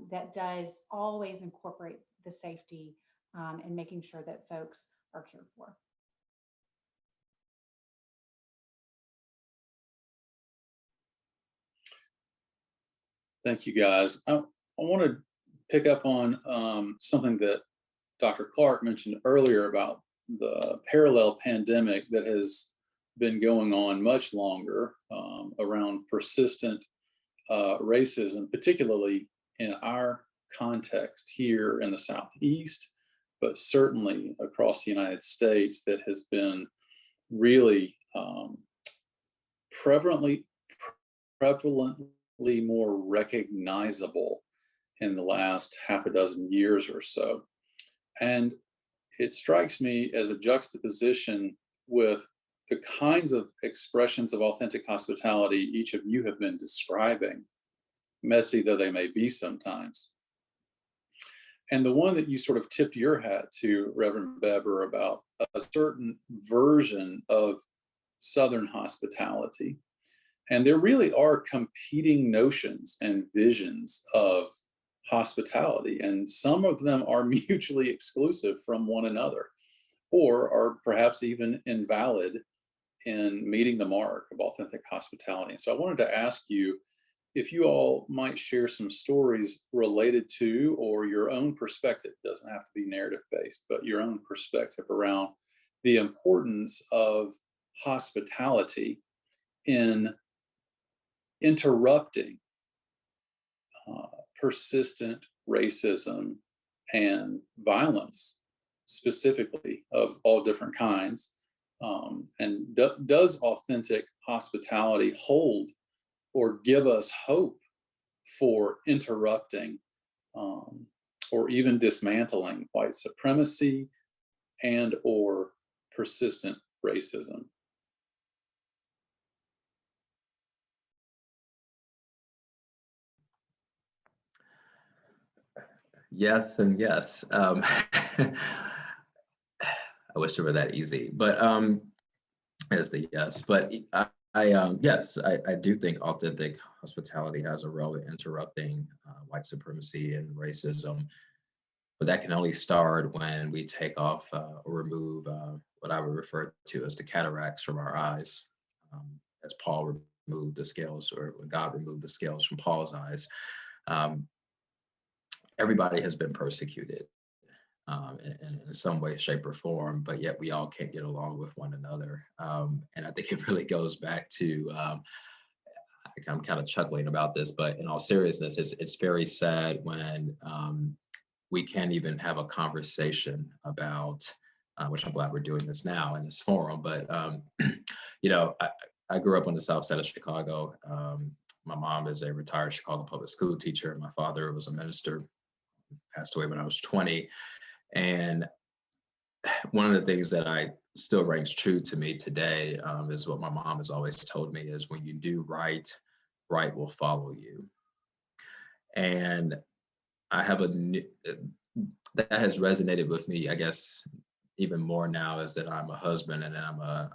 that does always incorporate the safety and making sure that folks are cared for. Thank you, guys. I want to pick up on something that Dr. Clark mentioned earlier about the parallel pandemic that has been going on much longer around persistent racism, particularly in our context here in the Southeast, but certainly across the United States, that has been really prevalently more recognizable in the last half a dozen years or so. And it strikes me as a juxtaposition with the kinds of expressions of authentic hospitality each of you have been describing, messy though they may be sometimes. And the one that you sort of tipped your hat to, Reverend Bebber, about a certain version of Southern hospitality. And there really are competing notions and visions of hospitality, and some of them are mutually exclusive from one another, or are perhaps even invalid in meeting the mark of authentic hospitality. So I wanted to ask you if you all might share some stories related to, or your own perspective, it doesn't have to be narrative based, but your own perspective around the importance of hospitality in interrupting persistent racism and violence, specifically of all different kinds. And does authentic hospitality hold or give us hope for interrupting or even dismantling white supremacy and or persistent racism? Yes and yes. I wish it were that easy, but as the yes. But yes, I do think authentic hospitality has a role in interrupting white supremacy and racism. But that can only start when we take off or remove what I would refer to as the cataracts from our eyes, as Paul removed the scales, or when God removed the scales from Paul's eyes. Everybody has been persecuted in some way, shape, or form, but yet we all can't get along with one another. And I think it really goes back to, I'm kind of chuckling about this, but in all seriousness, it's very sad when we can't even have a conversation about, which I'm glad we're doing this now in this forum, but you know, I grew up on the south side of Chicago. My mom is a retired Chicago public school teacher. My father was a minister, passed away when I was 20. And one of the things that I still rings true to me today is what my mom has always told me is when you do right, right will follow you. And I have that has resonated with me, I guess, even more now, is that I'm a husband and I'm a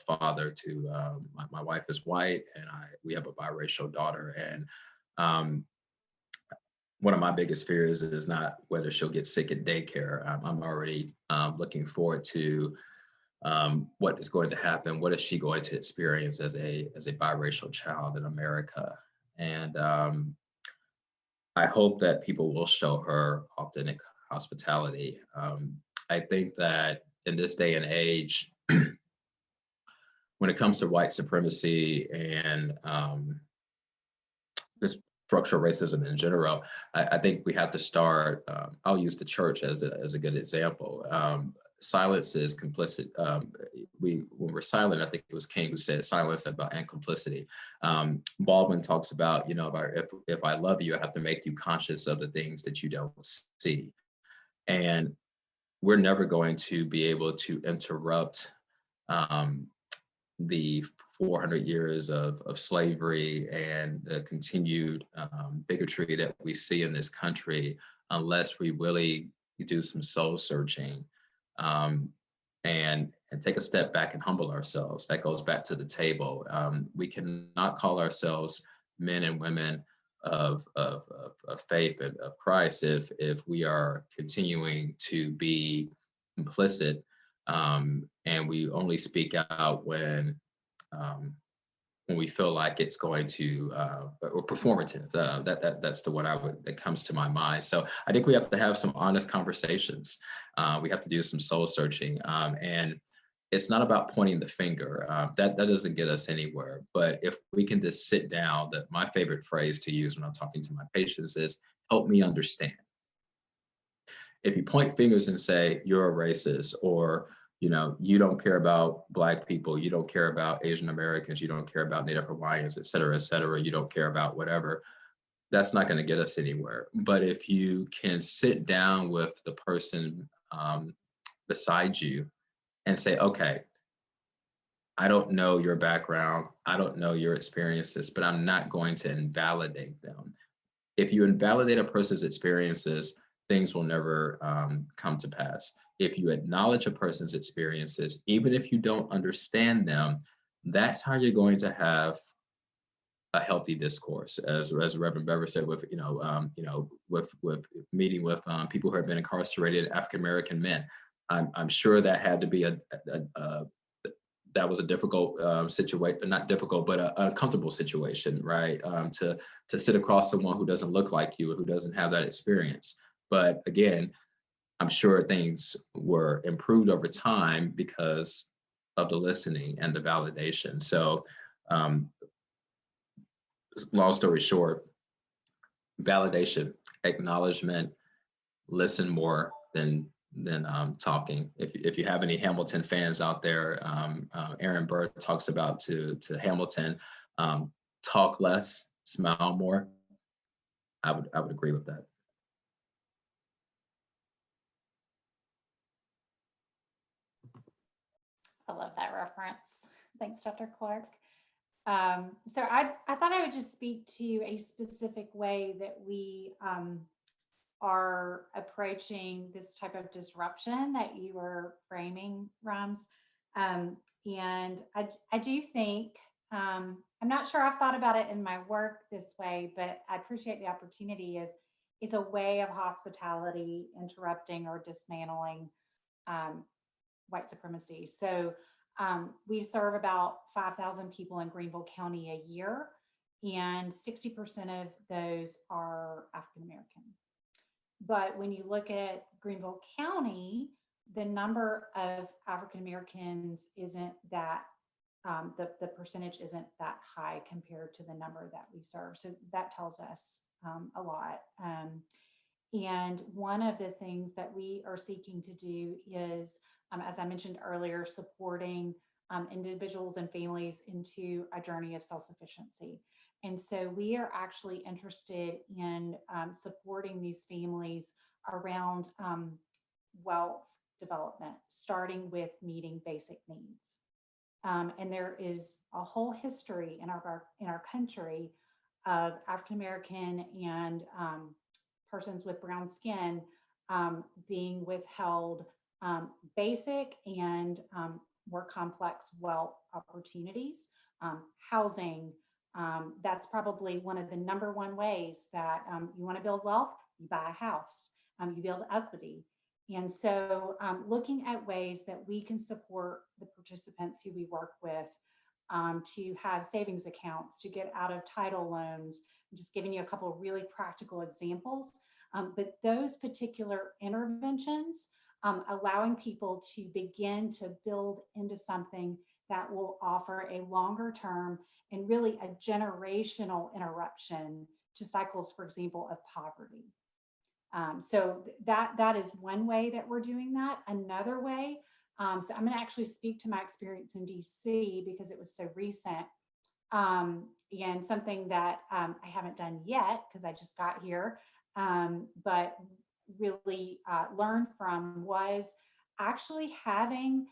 father to, my wife is white and we have a biracial daughter. And one of my biggest fears is not whether she'll get sick at daycare. I'm already looking forward to what is going to happen. What is she going to experience as a biracial child in America? And I hope that people will show her authentic hospitality. I think that in this day and age, when it comes to white supremacy and this structural racism in general, I think we have to start, I'll use the church as a good example. Silence is complicit. When we're silent, I think it was King who said silence and complicity. Baldwin talks about, you know, if I love you, I have to make you conscious of the things that you don't see. And we're never going to be able to interrupt the 400 years of slavery and the continued bigotry that we see in this country unless we really do some soul searching and take a step back and humble ourselves. That goes back to the table. We cannot call ourselves men and women of faith and of Christ if we are continuing to be implicit and we only speak out when we feel like it's going to or performative. That's the one that comes to my mind. So I think we have to have some honest conversations. We have to do some soul searching, and it's not about pointing the finger. That doesn't get us anywhere. But if we can just sit down, that my favorite phrase to use when I'm talking to my patients is, "Help me understand." If you point fingers and say you're a racist, or you don't care about Black people, you don't care about Asian Americans, you don't care about Native Hawaiians, et cetera, you don't care about whatever, that's not going to get us anywhere. But if you can sit down with the person beside you and say, okay, I don't know your background, I don't know your experiences, but I'm not going to invalidate them. If you invalidate a person's experiences, things will never come to pass. If you acknowledge a person's experiences, even if you don't understand them, that's how you're going to have a healthy discourse. As Reverend Bebber said, with with meeting with people who have been incarcerated, African American men, I'm sure that had to be that was a difficult situation, not difficult, but a uncomfortable situation, right? To sit across someone who doesn't look like you, who doesn't have that experience. But again, I'm sure things were improved over time because of the listening and the validation. So long story short, validation, acknowledgement, listen more than talking. If you have any Hamilton fans out there, Aaron Burr talks about to Hamilton, talk less, smile more. I would agree with that. I love that reference. Thanks, Dr. Clark. So I thought I would just speak to a specific way that we are approaching this type of disruption that you were framing, Rhymes. And I do think, I'm not sure I've thought about it in my work this way, but I appreciate the opportunity of it's a way of hospitality interrupting or dismantling white supremacy. So we serve about 5,000 people in Greenville County a year, and 60% of those are African American. But when you look at Greenville County, the number of African Americans isn't that, the percentage isn't that high compared to the number that we serve. So that tells us a lot. And one of the things that we are seeking to do is, as I mentioned earlier, supporting individuals and families into a journey of self-sufficiency. And so we are actually interested in supporting these families around wealth development, starting with meeting basic needs. And there is a whole history in our country of African American and persons with brown skin being withheld basic and more complex wealth opportunities, housing. That's probably one of the number one ways that you want to build wealth, you buy a house, you build equity. And so looking at ways that we can support the participants who we work with to have savings accounts, to get out of title loans. I'm just giving you a couple of really practical examples. But those particular interventions, allowing people to begin to build into something that will offer a longer term and really a generational interruption to cycles, for example, of poverty. So that is one way that we're doing that. Another way, so I'm going to actually speak to my experience in DC because it was so recent, and something that I haven't done yet because I just got here. But really learned from was actually having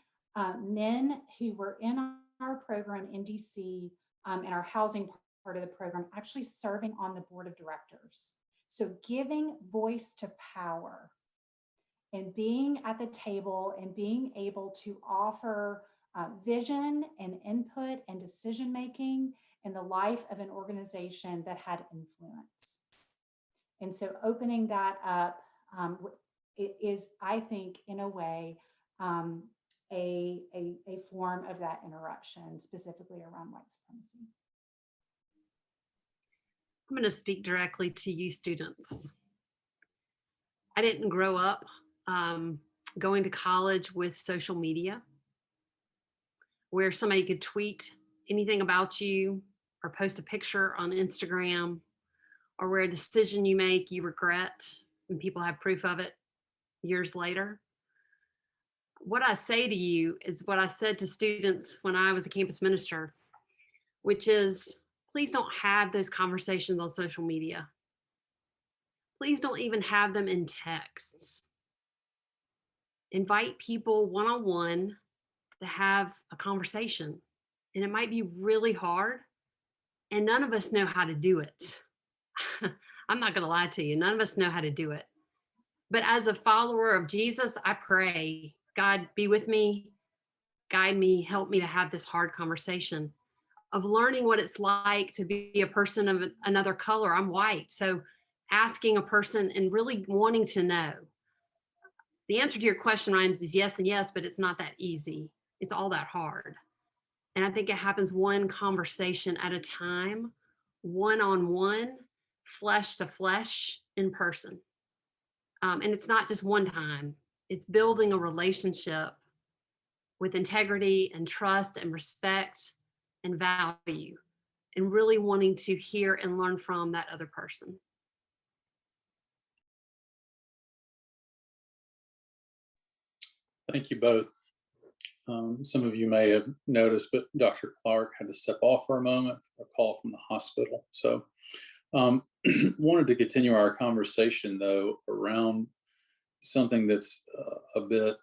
men who were in our program in DC, in our housing part of the program, actually serving on the board of directors. So giving voice to power and being at the table and being able to offer vision and input and decision making in the life of an organization that had influence. And so opening that up is, I think, in a way, a form of that interruption, specifically around white supremacy. I'm going to speak directly to you students. I didn't grow up going to college with social media where somebody could tweet anything about you or post a picture on Instagram, or where a decision you make you regret and people have proof of it years later. What I say to you is what I said to students when I was a campus minister, which is, please don't have those conversations on social media. Please don't even have them in text. Invite people one-on-one to have a conversation. And it might be really hard, and none of us know how to do it. I'm not going to lie to you. None of us know how to do it. But as a follower of Jesus, I pray, God, be with me, guide me, help me to have this hard conversation of learning what it's like to be a person of another color. I'm white. So asking a person and really wanting to know. The answer to your question, Rhymes, is yes and yes, but it's not that easy. It's all that hard. And I think it happens one conversation at a time, one-on-one, flesh to flesh, in person. And it's not just one time. It's building a relationship with integrity and trust and respect and value, and really wanting to hear and learn from that other person. Thank you both. Some of you may have noticed, but Dr. Clark had to step off for a moment for a call from the hospital. So wanted to continue our conversation, though, around something that's a bit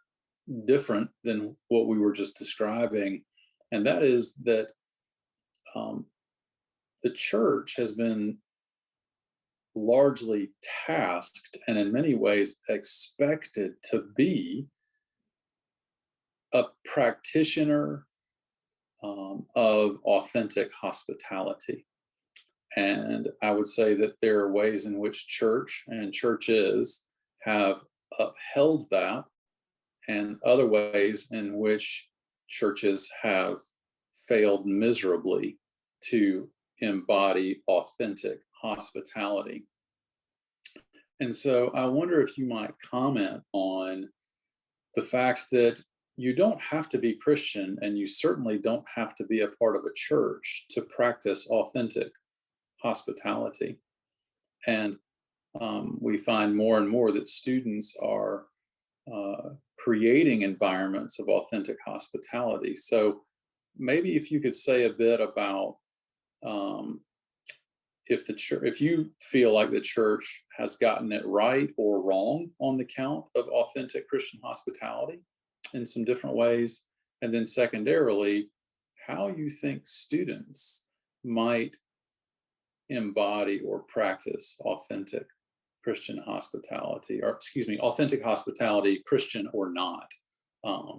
different than what we were just describing. And that is that the church has been largely tasked and in many ways expected to be a practitioner of authentic hospitality. And I would say that there are ways in which church and churches have upheld that, and other ways in which churches have failed miserably to embody authentic hospitality. And so I wonder if you might comment on the fact that you don't have to be Christian, and you certainly don't have to be a part of a church to practice authentic hospitality. And we find more and more that students are creating environments of authentic hospitality. So maybe if you could say a bit about if you feel like the church has gotten it right or wrong on the count of authentic Christian hospitality in some different ways, and then secondarily, how you think students might embody or practice authentic Christian hospitality, or excuse me, authentic hospitality, Christian or not,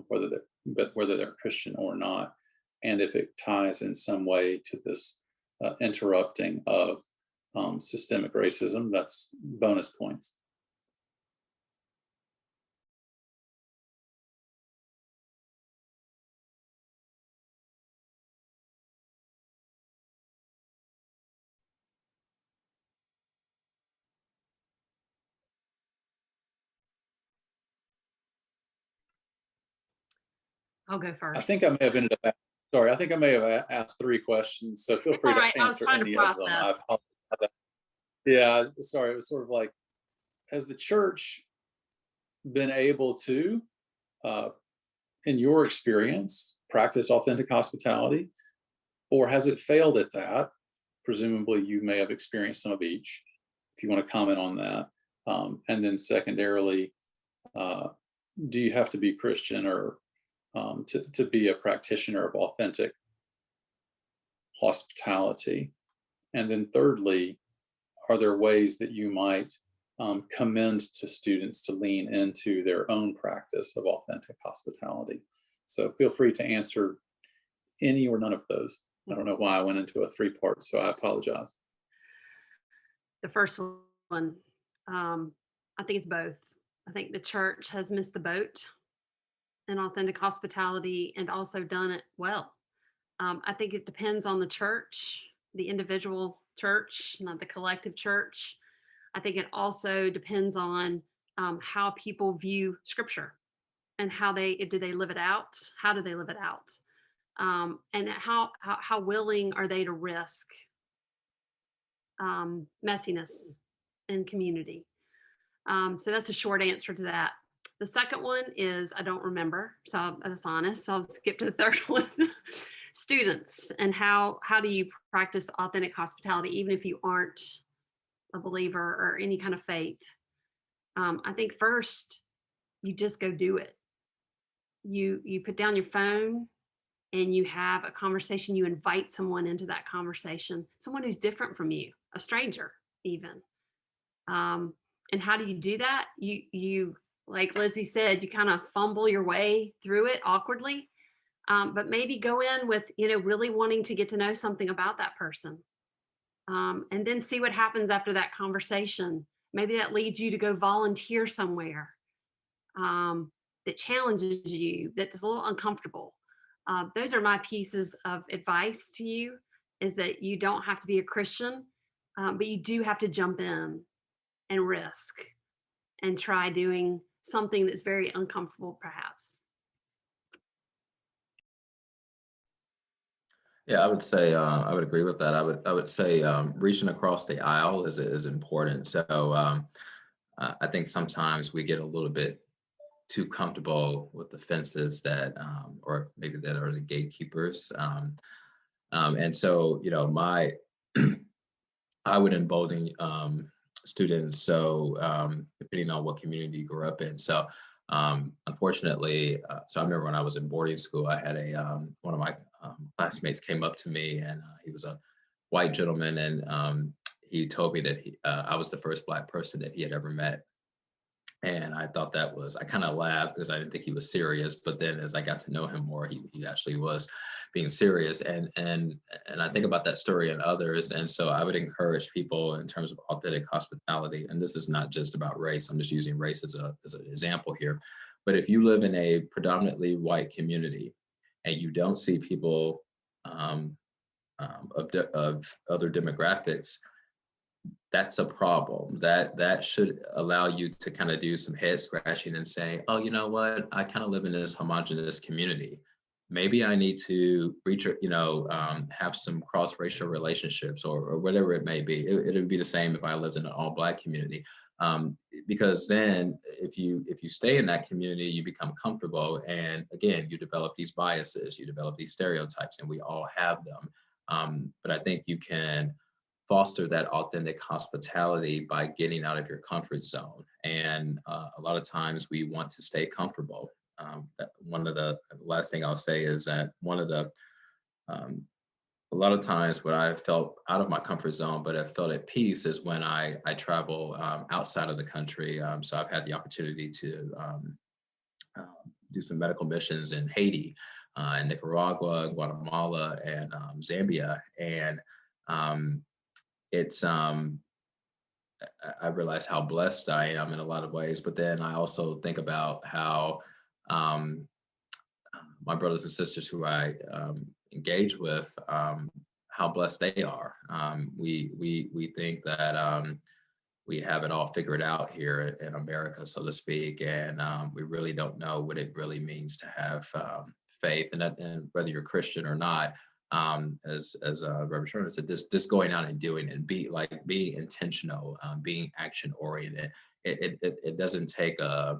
whether they're Christian or not, and if it ties in some way to this interrupting of systemic racism. That's bonus points. I'll go first. I think I may have ended up. Sorry, I think I may have asked 3 questions, so feel free to answer any of them. I apologize. Yeah, sorry. It was sort of like, has the church been able to, in your experience, practice authentic hospitality, or has it failed at that? Presumably, you may have experienced some of each. If you want to comment on that, And then secondarily, do you have to be Christian or to be a practitioner of authentic hospitality? And then thirdly, are there ways that you might commend to students to lean into their own practice of authentic hospitality? So feel free to answer any or none of those. I don't know why I went into a three-part, so I apologize. The first one, I think it's both. I think the church has missed the boat in authentic hospitality and also done it well. I think it depends on the church, the individual church, not the collective church. I think it also depends on how people view scripture and how do they live it out? How do they live it out? And how willing are they to risk messiness in community? So that's a short answer to that. The second one is I don't remember, so that's honest. So I'll skip to the third one. Students, and how do you practice authentic hospitality even if you aren't a believer or any kind of faith? I think first you just go do it. You put down your phone and you have a conversation. You invite someone into that conversation, someone who's different from you, a stranger even. And how do you do that? You like Lizzie said, you kind of fumble your way through it awkwardly, but maybe go in with, really wanting to get to know something about that person, and then see what happens after that conversation. Maybe that leads you to go volunteer somewhere that challenges you, that's a little uncomfortable. Those are my pieces of advice to you, is that you don't have to be a Christian, but you do have to jump in and risk and try doing something that's very uncomfortable, perhaps. Yeah, I would say I would agree with that. I would say reaching across the aisle is important. So I think sometimes we get a little bit too comfortable with the fences that, or maybe that are the gatekeepers. And so, I would embolden students. So depending on what community you grew up in. So unfortunately, so I remember when I was in boarding school, I had one of my classmates came up to me, and he was a white gentleman, and he told me that I was the first Black person that he had ever met. And I thought I kind of laughed because I didn't think he was serious. But then as I got to know him more, he actually was being serious. And I think about that story and others. And so I would encourage people in terms of authentic hospitality. And this is not just about race. I'm just using race as an example here. But if you live in a predominantly white community and you don't see people of other demographics, that's a problem. That should allow you to kind of do some head scratching and say, oh, you know what? I kind of live in this homogenous community. Maybe I need to reach, have some cross-racial relationships or whatever it may be. It would be the same if I lived in an all-Black community. Because then if you stay in that community, you become comfortable. And again, you develop these biases, you develop these stereotypes, and we all have them. But I think you can foster that authentic hospitality by getting out of your comfort zone. And a lot of times we want to stay comfortable. One of the last thing I'll say is that a lot of times when I felt out of my comfort zone, but I felt at peace, is when I travel outside of the country. So I've had the opportunity to do some medical missions in Haiti, in Nicaragua, Guatemala, and Zambia. And I realize how blessed I am in a lot of ways, but then I also think about how my brothers and sisters who I engage with, how blessed they are. We think that we have it all figured out here in America, so to speak, and we really don't know what it really means to have faith, and whether you're Christian or not. As Reverend Shawn said, just going out and doing it, and being intentional, being action oriented. It doesn't take a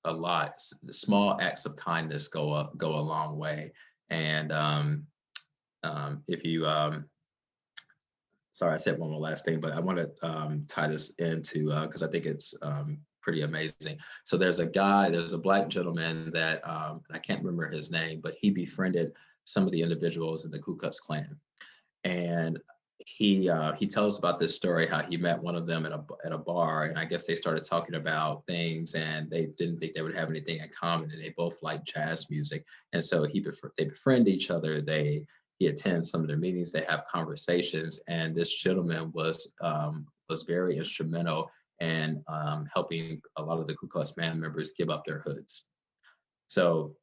lot. Small acts of kindness go a long way. And if you sorry, I said one more last thing, but I want to tie this into, because I think it's pretty amazing. So there's a Black gentleman that, I can't remember his name, but he befriended some of the individuals in the Ku Klux Klan. And he tells about this story, how he met one of them at a bar, and I guess they started talking about things, and they didn't think they would have anything in common, and they both like jazz music, and so they befriend each other. He attends some of their meetings, they have conversations, and this gentleman was very instrumental in helping a lot of the Ku Klux Klan members give up their hoods. So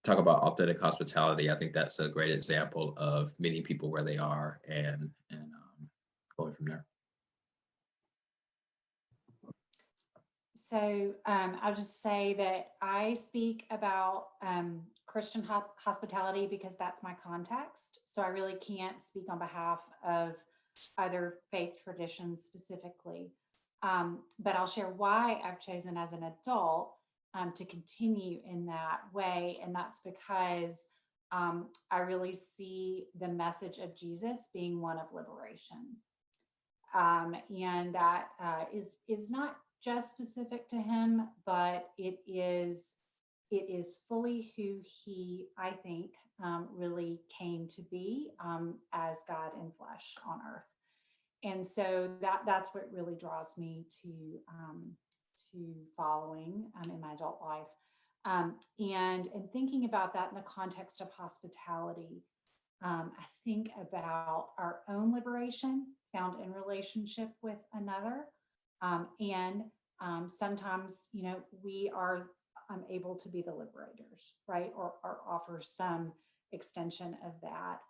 talk about authentic hospitality. I think that's a great example of meeting people where they are and going from there. So I'll just say that I speak about Christian hospitality because that's my context. So I really can't speak on behalf of other faith traditions specifically. But I'll share why I've chosen as an adult to continue in that way. And that's because I really see the message of Jesus being one of liberation. And that is not just specific to him, but it is fully who he, I think, really came to be as God in flesh on earth. And so that's what really draws me to following in my adult life. And thinking about that in the context of hospitality, I think about our own liberation found in relationship with another. And sometimes, we are able to be the liberators, right? Or offer some extension of that.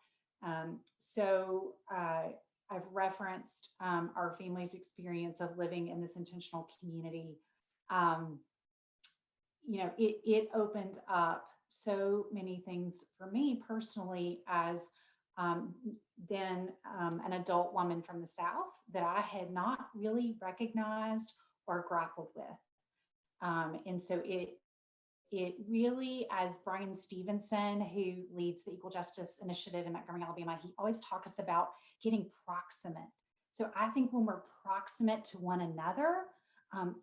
So I've referenced our family's experience of living in this intentional community. It opened up so many things for me personally as then an adult woman from the South that I had not really recognized or grappled with. And so it really, as Brian Stevenson, who leads the Equal Justice Initiative in Montgomery, Alabama, he always talks about getting proximate. So I think when we're proximate to one another,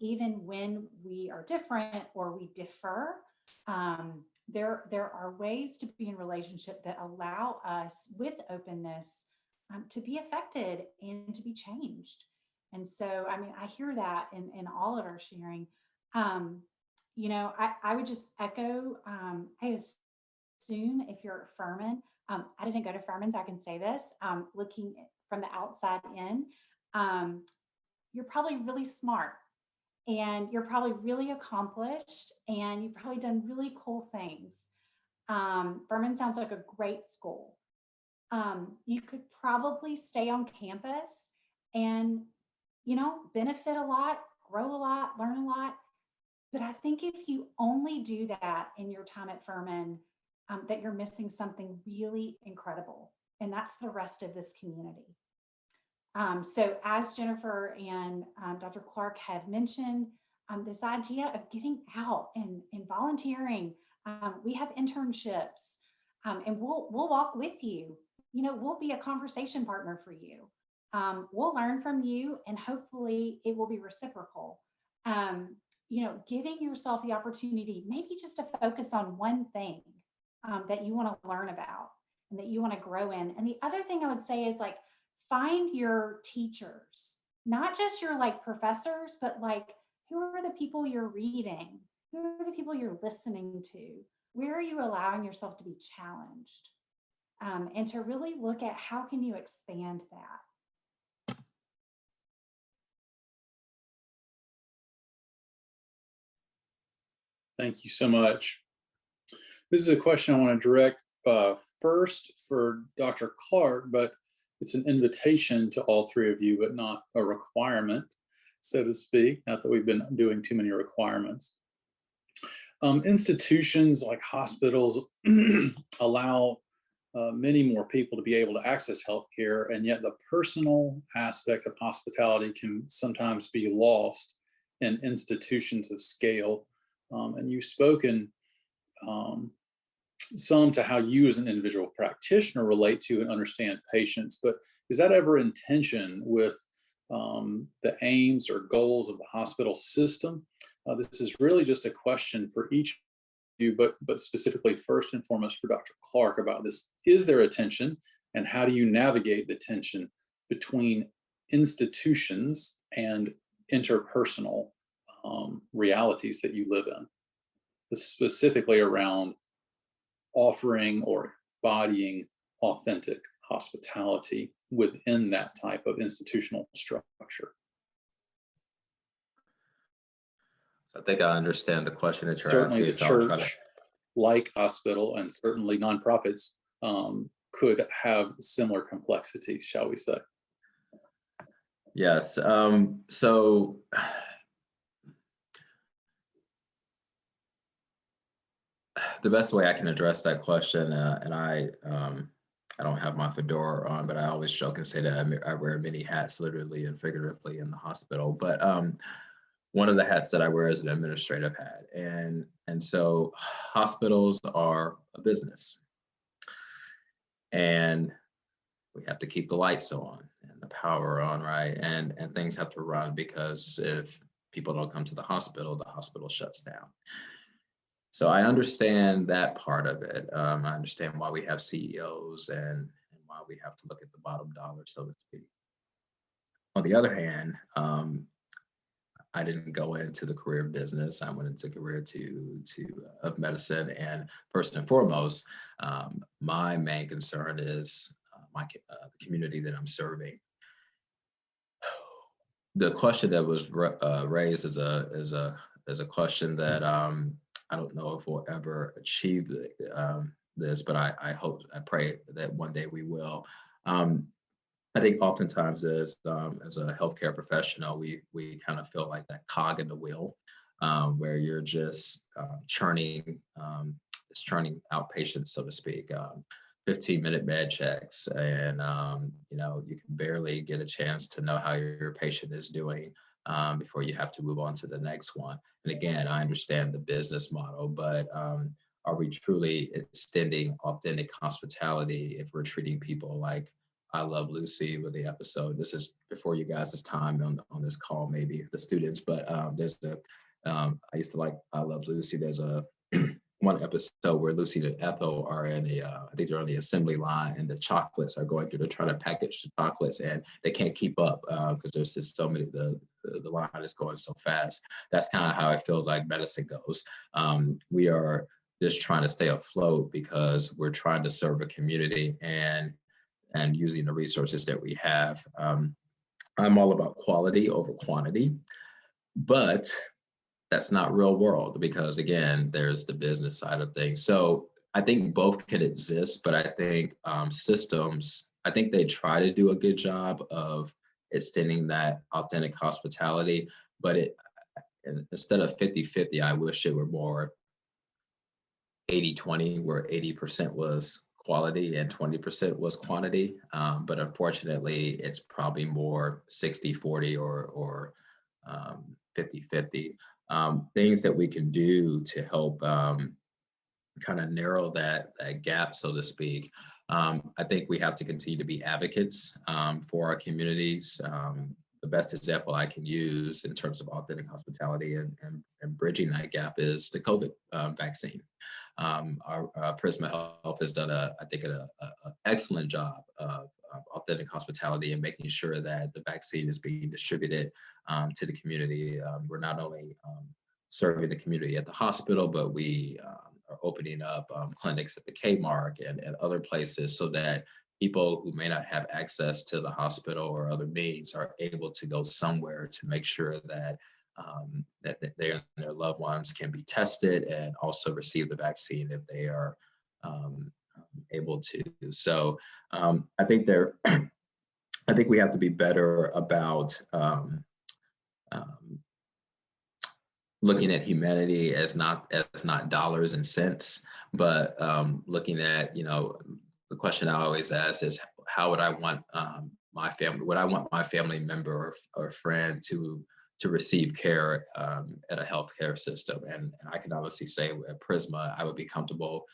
even when we are different or we differ, there are ways to be in relationship that allow us with openness to be affected and to be changed. And so, I hear that in all of our sharing. I would just echo, I assume if you're at Furman, I didn't go to Furman's, I can say this, looking from the outside in, you're probably really smart and you're probably really accomplished and you've probably done really cool things. Furman sounds like a great school. You could probably stay on campus and, benefit a lot, grow a lot, learn a lot. But I think if you only do that in your time at Furman, that you're missing something really incredible. And that's the rest of this community. So as Jennifer and Dr. Clark have mentioned, this idea of getting out and volunteering, we have internships and we'll walk with you. We'll be a conversation partner for you. We'll learn from you and hopefully it will be reciprocal. Giving yourself the opportunity, maybe just to focus on one thing that you want to learn about and that you want to grow in. And the other thing I would say is find your teachers, not just your professors, but who are the people you're reading? Who are the people you're listening to? Where are you allowing yourself to be challenged? And to really look at how can you expand that? Thank you so much. This is a question I want to direct first for Dr. Clark, but it's an invitation to all three of you, but not a requirement, so to speak. Not that we've been doing too many requirements. Institutions like hospitals allow many more people to be able to access healthcare, and yet the personal aspect of hospitality can sometimes be lost in institutions of scale. And you've spoken some to how you as an individual practitioner relate to and understand patients, but is that ever in tension with the aims or goals of the hospital system? This is really just a question for each of you, but specifically first and foremost for Dr. Clark about this. Is there a tension, and how do you navigate the tension between institutions and interpersonal realities that you live in, specifically around offering or embodying authentic hospitality within that type of institutional structure? I think I understand the question that you're Certainly asking. the church, like hospital, and certainly nonprofits could have similar complexities, shall we say. Yes. So the best way I can address that question, and I don't have my fedora on, but I always joke and say that I wear many hats, literally and figuratively, in the hospital. But one of the hats that I wear is an administrative hat, and so hospitals are a business, and we have to keep the lights on and the power on, right? And things have to run, because if people don't come to the hospital shuts down. So I understand that part of it. I understand why we have CEOs and why we have to look at the bottom dollar, so to speak. On the other hand, I didn't go into the career of business. I went into career of medicine, and first and foremost, my main concern is the community that I'm serving. The question that was raised is a question that I don't know if we'll ever achieve this, but I hope, I pray that one day we will. I think oftentimes as a healthcare professional, we kind of feel like that cog in the wheel, where you're just churning out patients, so to speak. 15-minute med checks, and you can barely get a chance to know how your patient is doing before you have to move on to the next one. And again, I understand the business model, but are we truly extending authentic hospitality if we're treating people like I Love Lucy with the episode? This is before you guys' time on this call, maybe the students, but there's I used to like I Love Lucy. There's a one episode where Lucy and Ethel are in I think they're on the assembly line, and the chocolates are going through. They're trying to package the chocolates, and they can't keep up because there's just so many. The line is going so fast. That's kind of how I feel like medicine goes. We are just trying to stay afloat because we're trying to serve a community and using the resources that we have. I'm all about quality over quantity, but that's not real world, because again, there's the business side of things. So I think both can exist, but I think systems, I think they try to do a good job of extending that authentic hospitality, but instead of 50-50, I wish it were more 80-20, where 80% was quality and 20% was quantity. But unfortunately, it's probably more 60-40 or 50-50. Things that we can do to help kind of narrow that gap, so to speak. I think we have to continue to be advocates for our communities. The best example I can use in terms of authentic hospitality and bridging that gap is the COVID vaccine. Our Prisma Health has done, I think, an excellent job of authentic hospitality and making sure that the vaccine is being distributed to the community. We're not only serving the community at the hospital, but we are opening up clinics at the Kmart and other places, so that people who may not have access to the hospital or other means are able to go somewhere to make sure that that they and their loved ones can be tested and also receive the vaccine if they are able to. So I think I think we have to be better about looking at humanity as not dollars and cents, but looking at, the question I always ask is, how would I want my family member or friend to receive care at a healthcare system? And I can honestly say at Prisma, I would be comfortable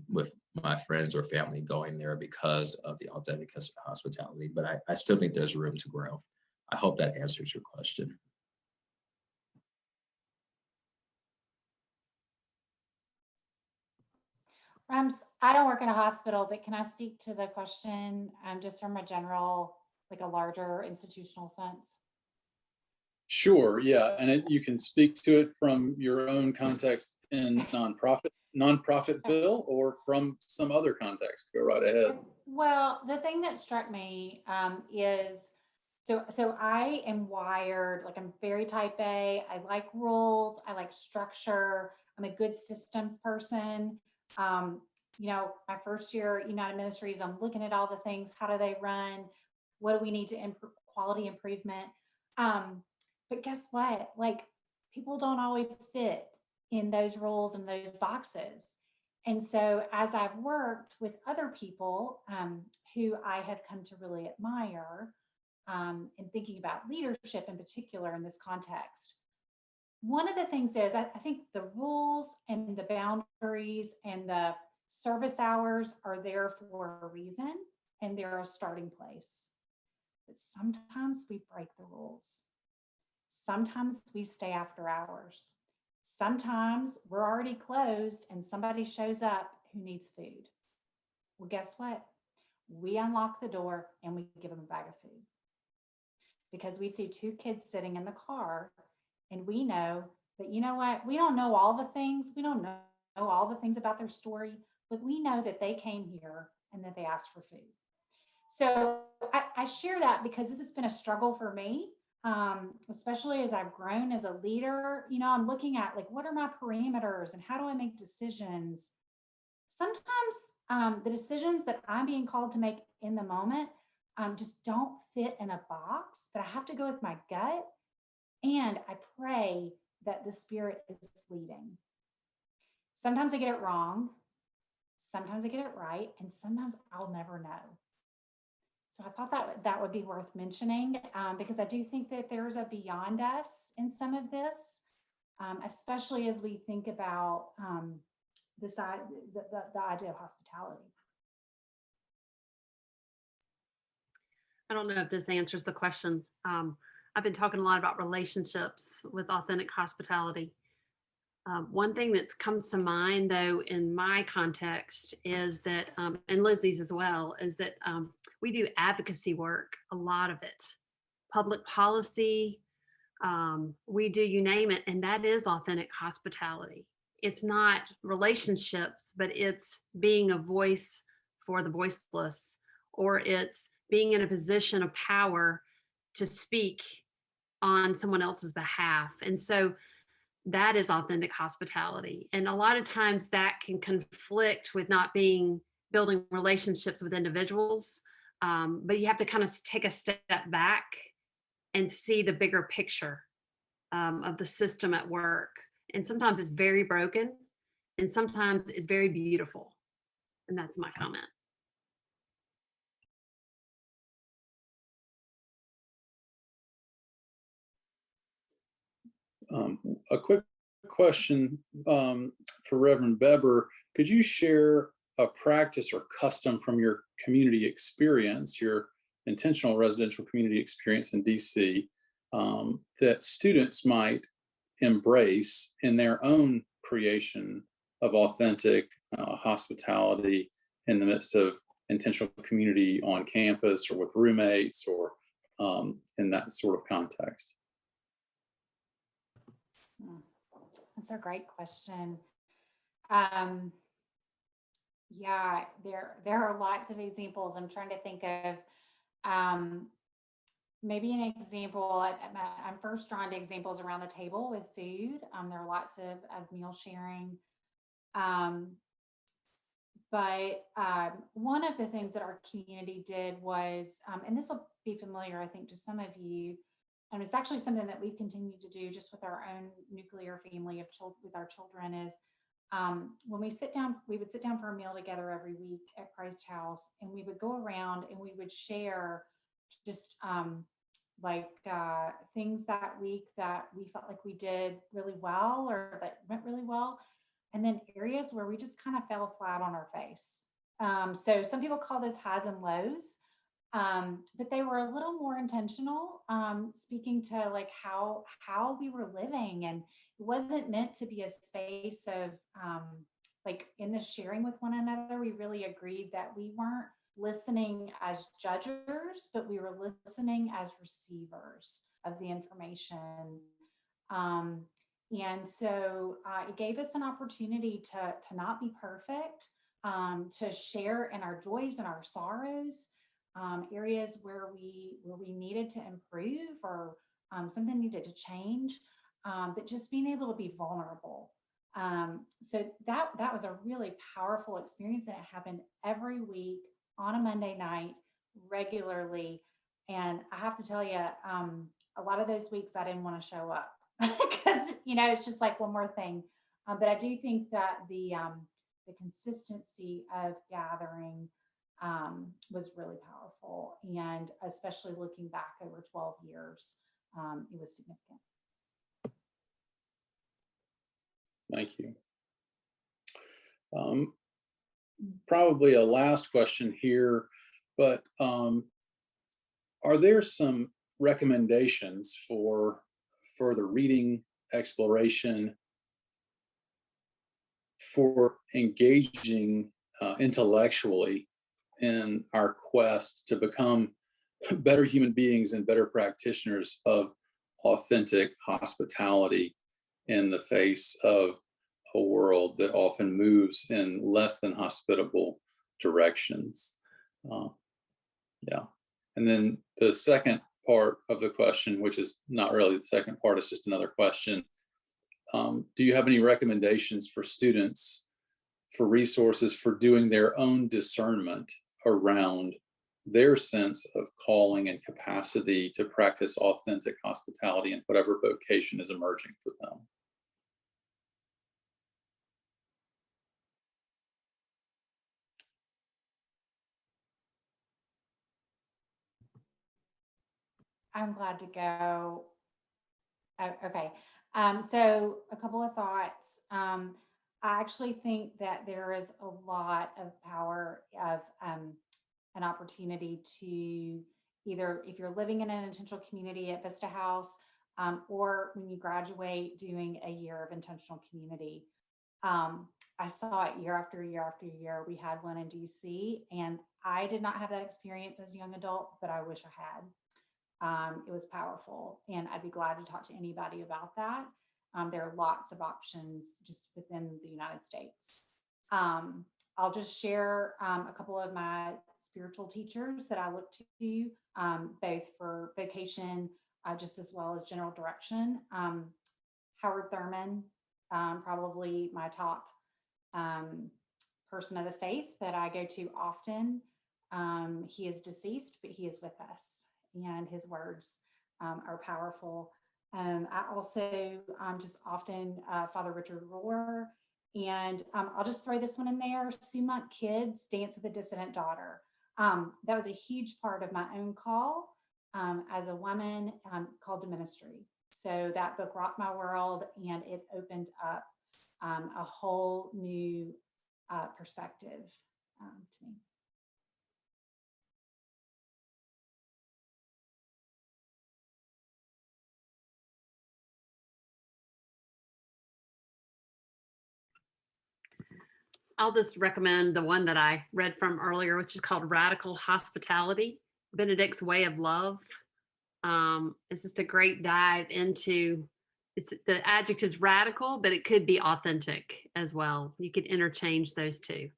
with my friends or family going there because of the authentic hospitality, but I still think there's room to grow. I hope that answers your question. I don't work in a hospital, but can I speak to the question just from a general, like a larger institutional sense? Sure, yeah, and you can speak to it from your own context in nonprofitville or from some other context. Go right ahead. Well, the thing that struck me is, so I am wired, like I'm very type A. I like rules. I like structure. I'm a good systems person. You know, my first year at United Ministries, I'm looking at all the things. How do they run? What do we need to improve? Quality improvement. But guess what? Like, people don't always fit in those roles and those boxes. And so, as I've worked with other people who I have come to really admire, in thinking about leadership in particular in this context, one of the things is I think the rules and the boundaries and the service hours are there for a reason, and they're a starting place. But sometimes we break the rules. Sometimes we stay after hours. Sometimes we're already closed and somebody shows up who needs food. Well, guess what? We unlock the door and we give them a bag of food. Because we see two kids sitting in the car and we know that, you know what? We don't know all the things. We don't know all the things about their story, but we know that they came here and that they asked for food. So I share that because this has been a struggle for me. Especially as I've grown as a leader, you know, I'm looking at like, what are my parameters and how do I make decisions? Sometimes the decisions that I'm being called to make in the moment just don't fit in a box, but I have to go with my gut. And I pray that the Spirit is leading. Sometimes I get it wrong. Sometimes I get it right. And sometimes I'll never know. So I thought that would be worth mentioning because I do think that there's a beyond us in some of this, especially as we think about the idea of hospitality. I don't know if this answers the question. I've been talking a lot about relationships with authentic hospitality. One thing that comes to mind, though, in my context is that, and Lizzie's as well, is that we do advocacy work, a lot of it, public policy, we do, you name it, and that is authentic hospitality. It's not relationships, but it's being a voice for the voiceless, or it's being in a position of power to speak on someone else's behalf. And so that is authentic hospitality. And a lot of times that can conflict with not building relationships with individuals. But you have to kind of take a step back and see the bigger picture of the system at work. And sometimes it's very broken and sometimes it's very beautiful. And that's my comment. A quick question for Reverend Bebber. Could you share a practice or custom from your community experience, your intentional residential community experience in DC, that students might embrace in their own creation of authentic hospitality in the midst of intentional community on campus or with roommates or in that sort of context? That's a great question. Yeah, there are lots of examples. I'm trying to think of maybe an example. I'm first drawn to examples around the table with food. There are lots of meal sharing. But one of the things that our community did was, and this will be familiar, I think, to some of you, and it's actually something that we've continued to do just with our own nuclear family of children, with our children, is when we would sit down for a meal together every week at Christ House, and we would go around and we would share just things that week that we felt like we did really well or that went really well. and then areas where we just kind of fell flat on our face. So some people call those highs and lows, but they were a little more intentional, speaking to like how we were living, and it wasn't meant to be a space of like in the sharing with one another. We really agreed that we weren't listening as judgers, but we were listening as receivers of the information. And so it gave us an opportunity to not be perfect, to share in our joys and our sorrows, areas where we needed to improve, or something needed to change, but just being able to be vulnerable. So that was a really powerful experience, and it happened every week on a Monday night regularly. And I have to tell you, a lot of those weeks I didn't want to show up because, it's just like one more thing. But I do think that the consistency of gathering was really powerful. And especially looking back over 12 years, it was significant. Thank you. Probably a last question here, but are there some recommendations for further reading, exploration, for engaging intellectually in our quest to become better human beings and better practitioners of authentic hospitality in the face of a world that often moves in less than hospitable directions? Yeah. And then the second part of the question, which is not really the second part, it's just another question. Do you have any recommendations for students for resources for doing their own discernment around their sense of calling and capacity to practice authentic hospitality in whatever vocation is emerging for them? I'm glad to go. Okay. So a couple of thoughts. I actually think that there is a lot of power of an opportunity to either, if you're living in an intentional community at Vista House, or when you graduate, doing a year of intentional community. I saw it year after year after year. We had one in DC, and I did not have that experience as a young adult, but I wish I had. It was powerful, and I'd be glad to talk to anybody about that. There are lots of options just within the United States. I'll just share a couple of my spiritual teachers that I look to, both for vocation, just as well as general direction. Howard Thurman, probably my top person of the faith that I go to often. He is deceased, but he is with us, and his words are powerful. I also just often Father Richard Rohr, and I'll just throw this one in there. Sumach Kids, Dance of the Dissident Daughter. That was a huge part of my own call as a woman, called to ministry. So that book rocked my world, and it opened up a whole new perspective to me. I'll just recommend the one that I read from earlier, which is called Radical Hospitality, Benedict's Way of Love. It's just a great dive into, the adjective's radical, but it could be authentic as well. You could interchange those two.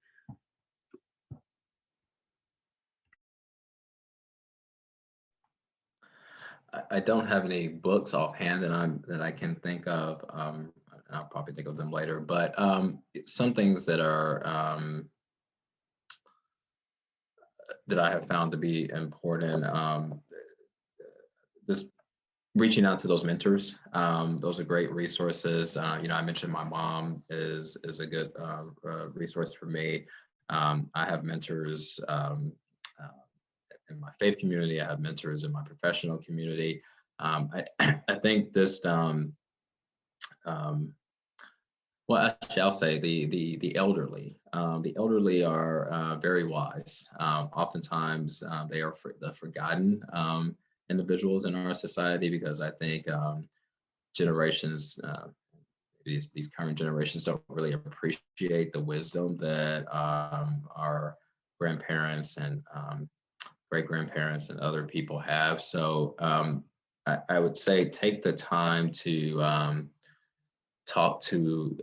I don't have any books offhand that I can think of. I'll probably think of them later, but some things that are that I have found to be important. Just reaching out to those mentors. Those are great resources. I mentioned my mom is a good resource for me. I have mentors in my faith community. I have mentors in my professional community. I think this Well, actually, I'll say the elderly. The elderly are very wise. Oftentimes, they are the forgotten individuals in our society, because I think generations, these current generations, don't really appreciate the wisdom that our grandparents and great grandparents and other people have. So I would say take the time to talk to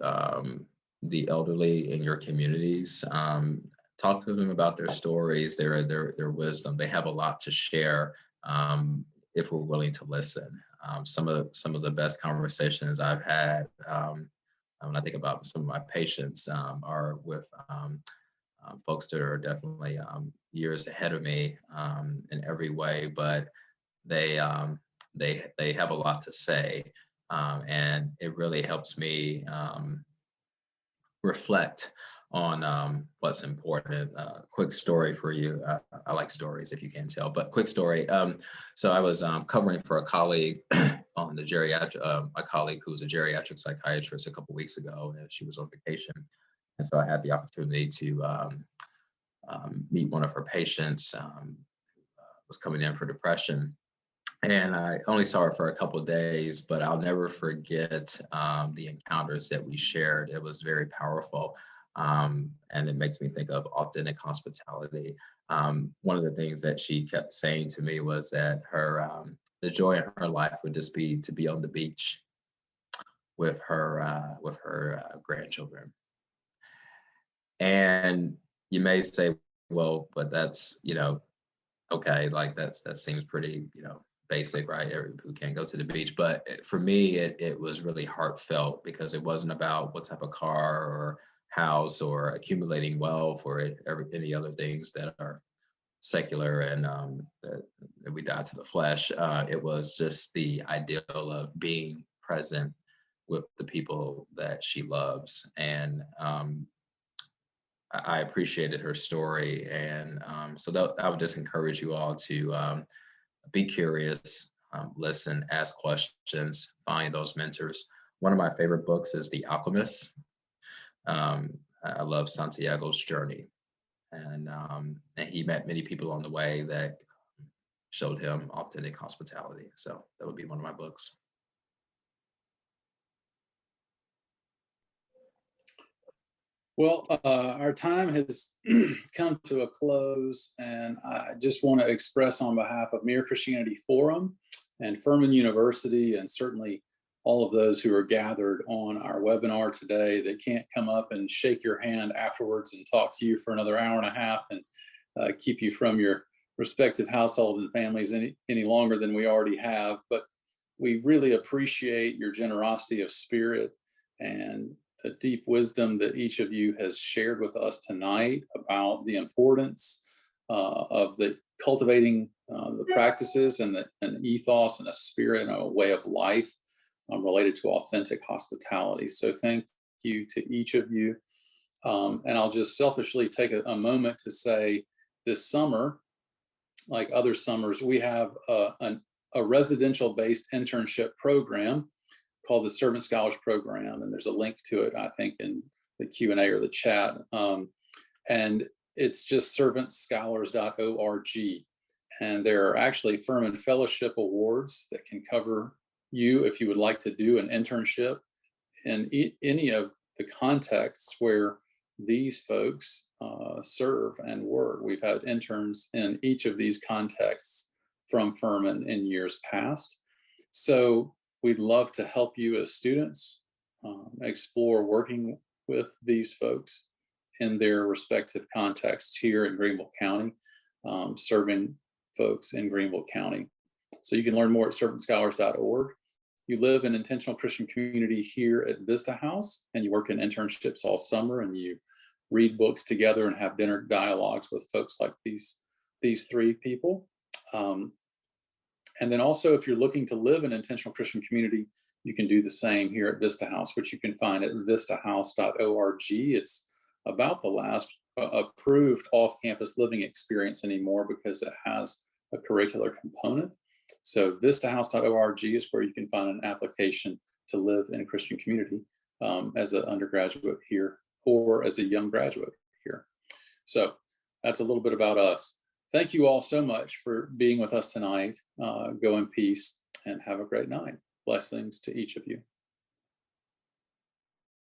the elderly in your communities. Talk to them about their stories, their wisdom. They have a lot to share if we're willing to listen. Some of the best conversations I've had, when I think about some of my patients, are with folks that are definitely years ahead of me in every way, but they have a lot to say. And it really helps me reflect on what's important. Quick story for you. I like stories, if you can tell, but quick story. So I was covering for a colleague on the geriatric, a colleague who's a geriatric psychiatrist a couple weeks ago, and she was on vacation. And so I had the opportunity to meet one of her patients who was coming in for depression. And I only saw her for a couple of days, but I'll never forget the encounters that we shared. It was very powerful. And it makes me think of authentic hospitality. One of the things that she kept saying to me was that the joy in her life would just be to be on the beach with her grandchildren. And you may say, well, but that's, okay, like that seems pretty, basic, right? Who can't go to the beach. But for me, it was really heartfelt, because it wasn't about what type of car or house or accumulating wealth or any other things that are secular and that we die to the flesh. It was just the ideal of being present with the people that she loves. And I appreciated her story. And so I would just encourage you all to be curious, listen, ask questions, find those mentors. One of my favorite books is The Alchemist. I love Santiago's journey. And he met many people on the way that showed him authentic hospitality. So that would be one of my books. Well, our time has come to a close, and I just want to express on behalf of Mere Christianity Forum and Furman University, and certainly all of those who are gathered on our webinar today that can't come up and shake your hand afterwards and talk to you for another hour and a half and keep you from your respective household and families any longer than we already have. But we really appreciate your generosity of spirit and the deep wisdom that each of you has shared with us tonight about the importance of the cultivating the practices and an ethos and a spirit and a way of life related to authentic hospitality. So thank you to each of you. And I'll just selfishly take a moment to say, this summer, like other summers, we have a residential-based internship program called the Servant Scholars Program, and there's a link to it, I think, in the Q&A or the chat. And it's just servantscholars.org. And there are actually Furman Fellowship Awards that can cover you if you would like to do an internship in any of the contexts where these folks serve and work. We've had interns in each of these contexts from Furman in years past. So we'd love to help you as students explore working with these folks in their respective contexts here in Greenville County, serving folks in Greenville County. So you can learn more at servantscholars.org. You live in intentional Christian community here at Vista House, and you work in internships all summer, and you read books together and have dinner dialogues with folks like these three people. And then also, if you're looking to live in intentional Christian community, you can do the same here at Vista House, which you can find at vistahouse.org. It's about the last approved off-campus living experience anymore because it has a curricular component. So vistahouse.org is where you can find an application to live in a Christian community. as an undergraduate here or as a young graduate here. So that's a little bit about us. Thank you all so much for being with us tonight. Go in peace and have a great night. Blessings to each of you.